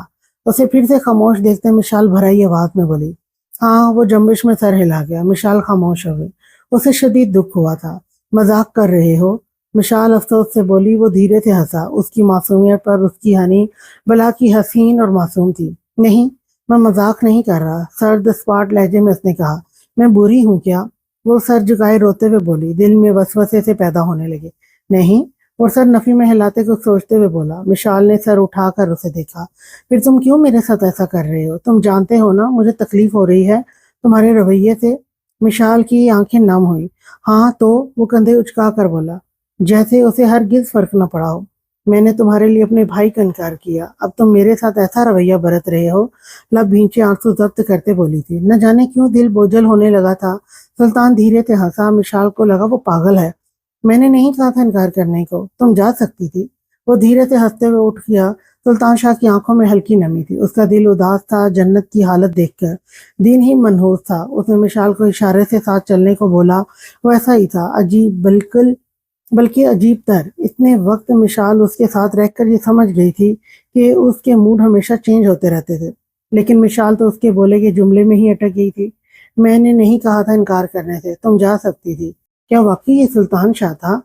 اسے پھر سے خاموش دیکھتے مشال بھرائی آواز میں بولی۔ ہاں، وہ جنبش میں سر ہلا گیا۔ مشال خاموش ہو گئی۔ اسے شدید دکھ ہوا تھا۔ مذاق کر رہے ہو؟ مشال افسوس سے بولی۔ وہ دھیرے سے ہنسا۔ اس کی معصومیت پر اس کی ہنی بلا کی حسین اور معصوم تھی۔ نہیں، میں مذاق نہیں کر رہا، سرد اسپاٹ لہجے میں اس نے کہا۔ میں بری ہوں کیا؟ وہ سر جھکائے روتے ہوئے بولی۔ دل میں وسوسے سے پیدا ہونے لگے۔ نہیں، اور سر نفی میں ہلاتے کچھ سوچتے ہوئے بولا۔ مشال نے سر اٹھا کر اسے دیکھا۔ پھر تم کیوں میرے ساتھ ایسا کر رہے ہو؟ تم جانتے ہو نا مجھے تکلیف ہو رہی ہے تمہارے رویے سے۔ مشال کی آنکھیں نم ہوئی۔ ہاں تو؟ وہ کندھے اچکا کر بولا، جیسے اسے ہرگز فرق نہ پڑا ہو۔ میں نے تمہارے لیے اپنے بھائی کا انکار کیا، اب تم میرے ساتھ ایسا رویہ برت رہے ہو۔ لب بھینچے آنسو ضبط کرتے بولی تھی۔ نہ جانے کیوں دل بوجھل ہونے لگا تھا۔ سلطان دھیرے سے ہنسا۔ مشال کو لگا وہ پاگل ہے۔ میں نے نہیں کہا تھا انکار کرنے کو، تم جا سکتی تھی۔ وہ دھیرے سے ہنستے ہوئے اٹھ گیا۔ سلطان شاہ کی آنکھوں میں ہلکی نمی تھی۔ اس کا دل اداس تھا جنت کی حالت دیکھ کر۔ دن ہی منحوس تھا۔ اس نے مشال کو اشارے سے ساتھ چلنے کو بولا۔ ویسا ہی تھا، عجیب بلکہ عجیب تر۔ اتنے وقت مشال اس کے ساتھ رہ کر یہ سمجھ گئی تھی کہ اس کے موڈ ہمیشہ چینج ہوتے رہتے تھے، لیکن مشال تو اس کے بولے کے جملے میں ہی اٹک گئی تھی۔ میں نے نہیں کہا تھا انکار کرنے سے، تم جا سکتی تھی۔ کیا واقعی یہ سلطان شاہ تھا؟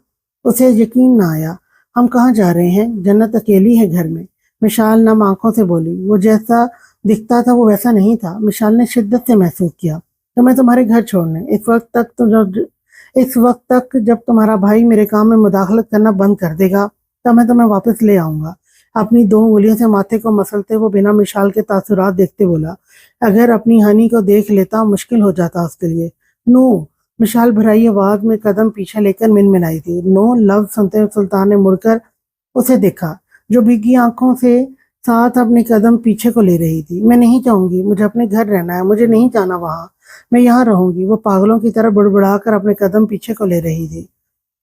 اسے یقین نہ آیا۔ ہم کہاں جا رہے ہیں؟ جنت اکیلی ہے گھر میں، مشال نم آنکھوں سے بولی۔ وہ جیسا دکھتا تھا وہ ویسا نہیں تھا۔ مشال نے شدت سے محسوس کیا کہ میں تمہارے گھر چھوڑنے، इस वक्त तक जब तुम्हारा भाई मेरे काम में मुदाखलत करना बंद कर देगा तब मैं तुम्हें वापस ले आऊंगा। अपनी 2 उंगलियों से माथे को मसलते वो बिना मिशाल के तासुरात देखते बोला, अगर अपनी हनी को देख लेता मुश्किल हो जाता उसके लिए। नो। मिशाल भराई आवाज में कदम पीछे लेकर मिनमिनाई थी। नो लव सुनते हुए सुल्तान ने मुड़कर उसे देखा, जो भीगी आंखों से साथ अपने कदम पीछे को ले रही थी। मैं नहीं चाहूंगी, मुझे अपने घर रहना है, मुझे नहीं जाना वहां, मैं यहाँ रहूंगी। वो पागलों की तरह बुड़बुड़ा कर अपने कदम पीछे को ले रही थी।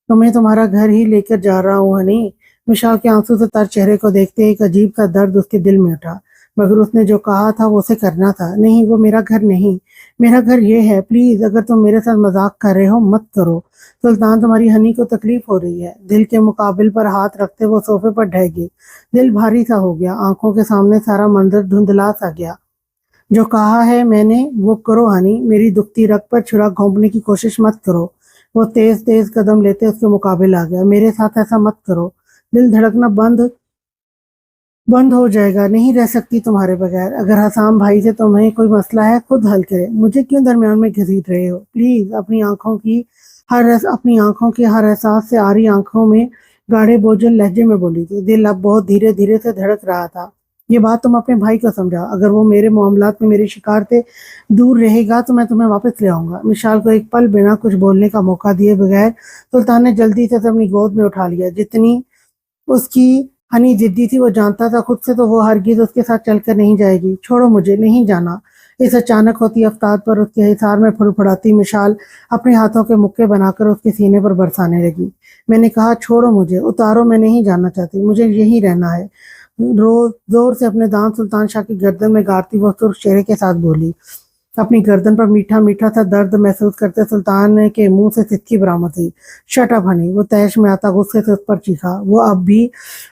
तुम्हें तुम्हारा घर ही लेकर जा रहा हूँ हनी। मिशाल के आंसू से तर चेहरे को देखते एक अजीब सा दर्द उसके दिल में उठा, मगर उसने जो कहा था वो उसे करना था। नहीं, वो मेरा घर नहीं, मेरा घर ये है। प्लीज, अगर तुम मेरे साथ मजाक कर रहे हो मत करो। सुल्तान, तुम्हारी हनी को तकलीफ हो रही है। दिल के मुकाबिल पर हाथ रखते वो सोफे पर ढह गई। दिल भारी सा हो गया, आंखों के सामने सारा मंजर धुंधला सा गया। जो कहा है मैंने वो करो हनी, मेरी दुखती रग पर छुरा घोंपने की कोशिश मत करो। वो तेज तेज कदम लेते उसके मुकाबले आ गया। मेरे साथ ऐसा मत करो, दिल धड़कना बंद बंद हो जाएगा, नहीं रह सकती तुम्हारे बगैर। अगर हसाम भाई से तुम्हें कोई मसला है खुद हल करे, मुझे क्यों दरमियान में घसीट रहे हो। प्लीज। अपनी आंखों की हर एहसास से आ रही आंखों में गाढ़े बोझल लहजे में बोली थी। दिल अब बहुत धीरे धीरे से धड़क रहा था। ये बात तुम अपने भाई को समझा, अगर वो मेरे मामलात में मेरे शिकार से दूर रहेगा तो मैं तुम्हें वापस ले आऊंगा। मिशाल को एक पल बिना कुछ बोलने का मौका दिए बगैर सुल्तान ने जल्दी से अपनी गोद में उठा लिया। जितनी उसकी हनी जिद्दी थी वो जानता था खुद से तो वो हरगिज उसके साथ चलकर नहीं जाएगी। छोड़ो, मुझे नहीं जाना। इस अचानक होती अफ्ताब पर उसके हिसार में फुड़फुड़ाती मिशाल अपने हाथों के मुक्के बनाकर उसके सीने पर बरसाने लगी। मैंने कहा छोड़ो मुझे, उतारो, मैं नहीं जाना चाहती, मुझे यहीं रहना है। रोज जोर से अपने दांत सुल्तान शाह की गर्दन में गाड़ती वो सुर्ख चेहरे के साथ बोली। अपनी गर्दन पर मीठा मीठा सा दर्द महसूस करते सुल्तान के मुंह से सिसकी बरामद हुई। शट अप हनी, वो तैश में आता गुस्से से उस पर चीखा। वो अब भी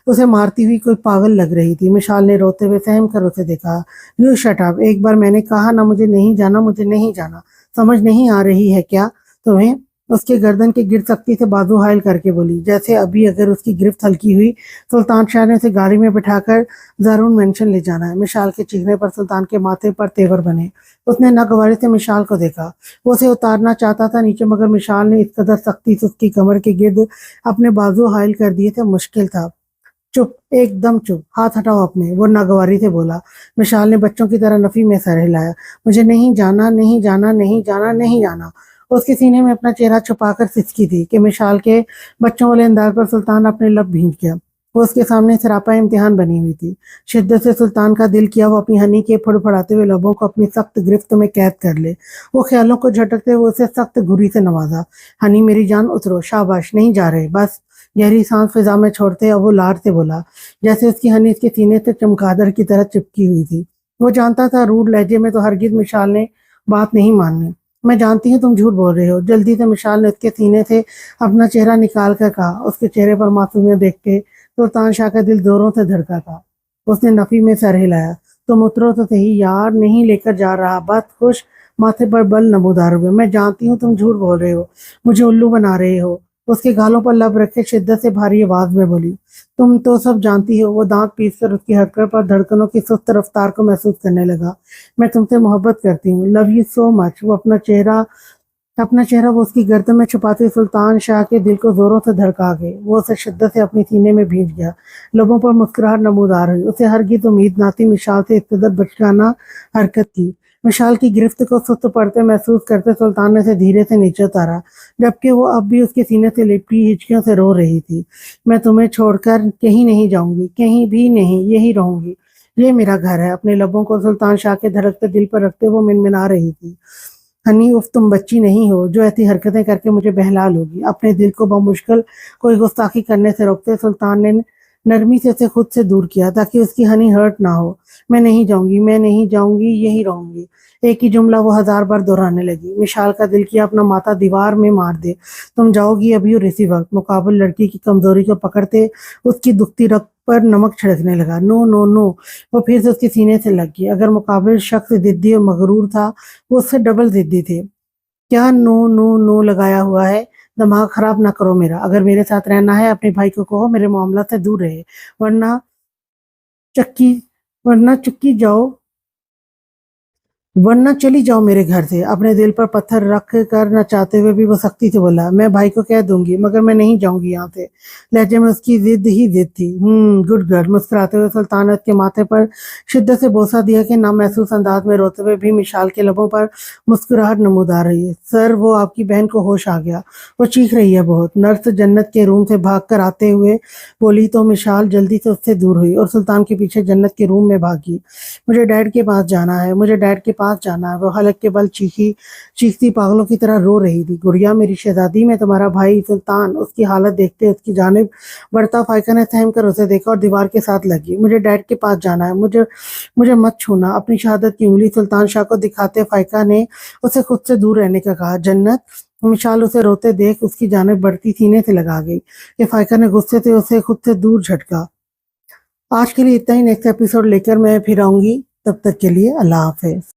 उसे मारती हुई कोई पागल लग रही थी। मिशाल ने रोते हुए सहम कर उसे देखा। यू शट अप, एक बार मैंने कहा ना मुझे नहीं जाना, मुझे नहीं जाना, समझ नहीं आ रही है क्या तुम्हें। उसके गर्दन के गिर सख्ती से बाजू हायल करके बोली, जैसे अभी अगर उसकी गिरफ्त हल्की हुई सुल्तान शाह ने उसे गाड़ी में बिठाकर जारून मेंशन ले जाना है। मिशाल के चीखने पर सुल्तान के माथे पर तेवर बने। उसने नागवारी से मिशाल को देखा। वो उसे उतारना चाहता था नीचे, मगर मिशाल ने इस कदर सख्ती से उसकी कमर के गिर्द अपने बाजू हायल कर दिए थे, मुश्किल था। चुप, एकदम चुप, हाथ हटाओ अपने, वो नागवारी से बोला। मिशाल ने बच्चों की तरह नफी में सर हिलाया। मुझे नहीं जाना, नहीं जाना, नहीं जाना, नहीं जाना। उसके सीने में अपना चेहरा छुपाकर सिसकी थी कि मिशाल के बच्चों वाले अंदाज पर सुल्तान अपने लब भींच गया। वो उसके सामने सरापा इम्तिहान बनी हुई थी। शिद्दत से सुल्तान का दिल किया वो अपनी हनी के फड़फड़ाते हुए लबों को अपनी सख्त गिरफ्त में कैद कर ले। वो ख्यालों को झटकते हुए उसे सख्त घुरी से नवाजा। हनी मेरी जान, उतरो, शाबाश, नहीं जा रहे, बस। गहरी सांस फिजा में छोड़ते अब वो लाड से बोला, जैसे उसकी हनी इसके सीने से चमगादड़ की तरह चिपकी हुई थी। वो जानता था रूड लहजे में तो हरगिज मिशाल ने बात नहीं माननी। मैं जानती हूँ तुम झूठ बोल रहे हो, जल्दी से मिशाल ने उसके सीने से अपना चेहरा निकाल कर कहा। उसके चेहरे पर मासूमियत देख के सुल्तान शाह का दिल जोरों से धड़का था। उसने नफी में सर हिलाया। तुम उतरो तो सही यार, नहीं लेकर जा रहा, बस खुश। माथे पर बल नमूदार हुए। मैं जानती हूँ तुम झूठ बोल रहे हो, मुझे उल्लू बना रहे हो। उसके गालों पर लब रखे शिद्दत से भारी आवाज में बोली, तुम तो सब जानती हो। वो दांत पीसकर उसकी हरकत पर धड़कनों की सुस्त रफ्तार को महसूस करने लगा। मैं तुमसे मोहब्बत करती हूँ, लव यू सो मच। वो अपना चेहरा वो उसकी गर्दन में छुपाते सुल्तान शाह के दिल को जोरों से धड़का गए। वो उसे शिद्दत से अपने सीने में भींच गया। लोगों पर मुस्कुराहट नमूदार हुई। उसे हरगिज उम्मीद ना थी मिशाल से इस कदर बचकाना हरकत की। मिशाल की गिरफ्त को सुस्त पड़ते महसूस करते सुल्तान ने उसे धीरे से नीचे उतारा, जबकि वो अब भी उसके सीने से लिपटी हिचकियों से रो रही थी। मैं तुम्हें छोड़कर कहीं नहीं जाऊंगी, कहीं भी नहीं, यही रहूंगी, ये मेरा घर है। अपने लबों को सुल्तान शाह के धड़कते दिल पर रखते वो मिनमिना रही थी। हनी, उफ, तुम बच्ची नहीं हो जो ऐसी हरकतें करके मुझे बहला लोगी। अपने दिल को बमुश्किल कोई गुस्ताखी करने से रोकते सुल्तान ने नरमी से उसे खुद से दूर किया ताकि उसकी हनी हर्ट ना हो। मैं नहीं जाऊंगी, मैं नहीं जाऊंगी, यही रहूंगी। एक ही जुमला वो 1000 बार दोहराने लगी। मिशाल का दिल किया अपना माथा दीवार में मार दे। तुम जाओगी अभी और इसी वक्त। मुकाबल लड़की की कमजोरी को पकड़ते उसकी दुखती रग पर नमक छिड़कने लगा। No no no. वो फिर से उसके सीने से लग गई। अगर मुकाबल शख्स जिद्दी और मगरूर था, वो उससे डबल जिद्दी थे। क्या नो नो नो लगाया हुआ है, दिमाग खराब ना करो मेरा। अगर मेरे साथ रहना है अपने भाई को कहो मेरे मामला से दूर रहे, वरना चक्की वरना चुक्की जाओ वरना चली जाओ मेरे घर से। अपने दिल पर पत्थर रख कर न चाहते हुए भी वो सख्ती से बोला, मैं भाई को कह दूंगी मगर मैं नहीं जाऊंगी यहाँ से। लहजे में उसकी जिद ही जिद थी। Good girl. मुस्कुराते हुए सुल्तान ने उसके माथे पर शिद्दत से बोसा दिया कि नामहसूस अंदाज में रोते हुए भी मिशाल के लबों पर मुस्कुराहट नमूदार रही है। सर, वो आपकी बहन को होश आ गया, वो चीख रही है बहुत। नर्स जन्नत के रूम से भाग कर आते हुए बोली तो मिशाल जल्दी से उससे दूर हुई और सुल्तान के पीछे जन्नत के रूम में भागी। मुझे डैड के पास जाना है, मुझे डैड के पास जाना है। वो हलक के बल चीखती पागलों की तरह रो रही थी। गुड़िया मेरी शहजादी, मैं तुम्हारा भाई सुल्तान। उसकी हालत देखते उसकी जानिब बढ़ता फाइका ने सहम कर उसे देखा और दीवार के साथ लगी। मुझे डैड के पास जाना है, मुझे मुझे मत छूना। अपनी शहादत की उंगली सुल्तान शाह को दिखाते फाइका ने उसे खुद से दूर रहने का कहा। जन्नत। मिशाल उसे रोते देख उसकी जानिब बढ़ती सीने से लगा गई। ये फाइका ने गुस्से से उसे खुद से दूर झटका। आज के लिए इतना ही। नेक्स्ट एपिसोड लेकर मैं फिर आऊंगी। तब तक के लिए अल्लाह हाफिज।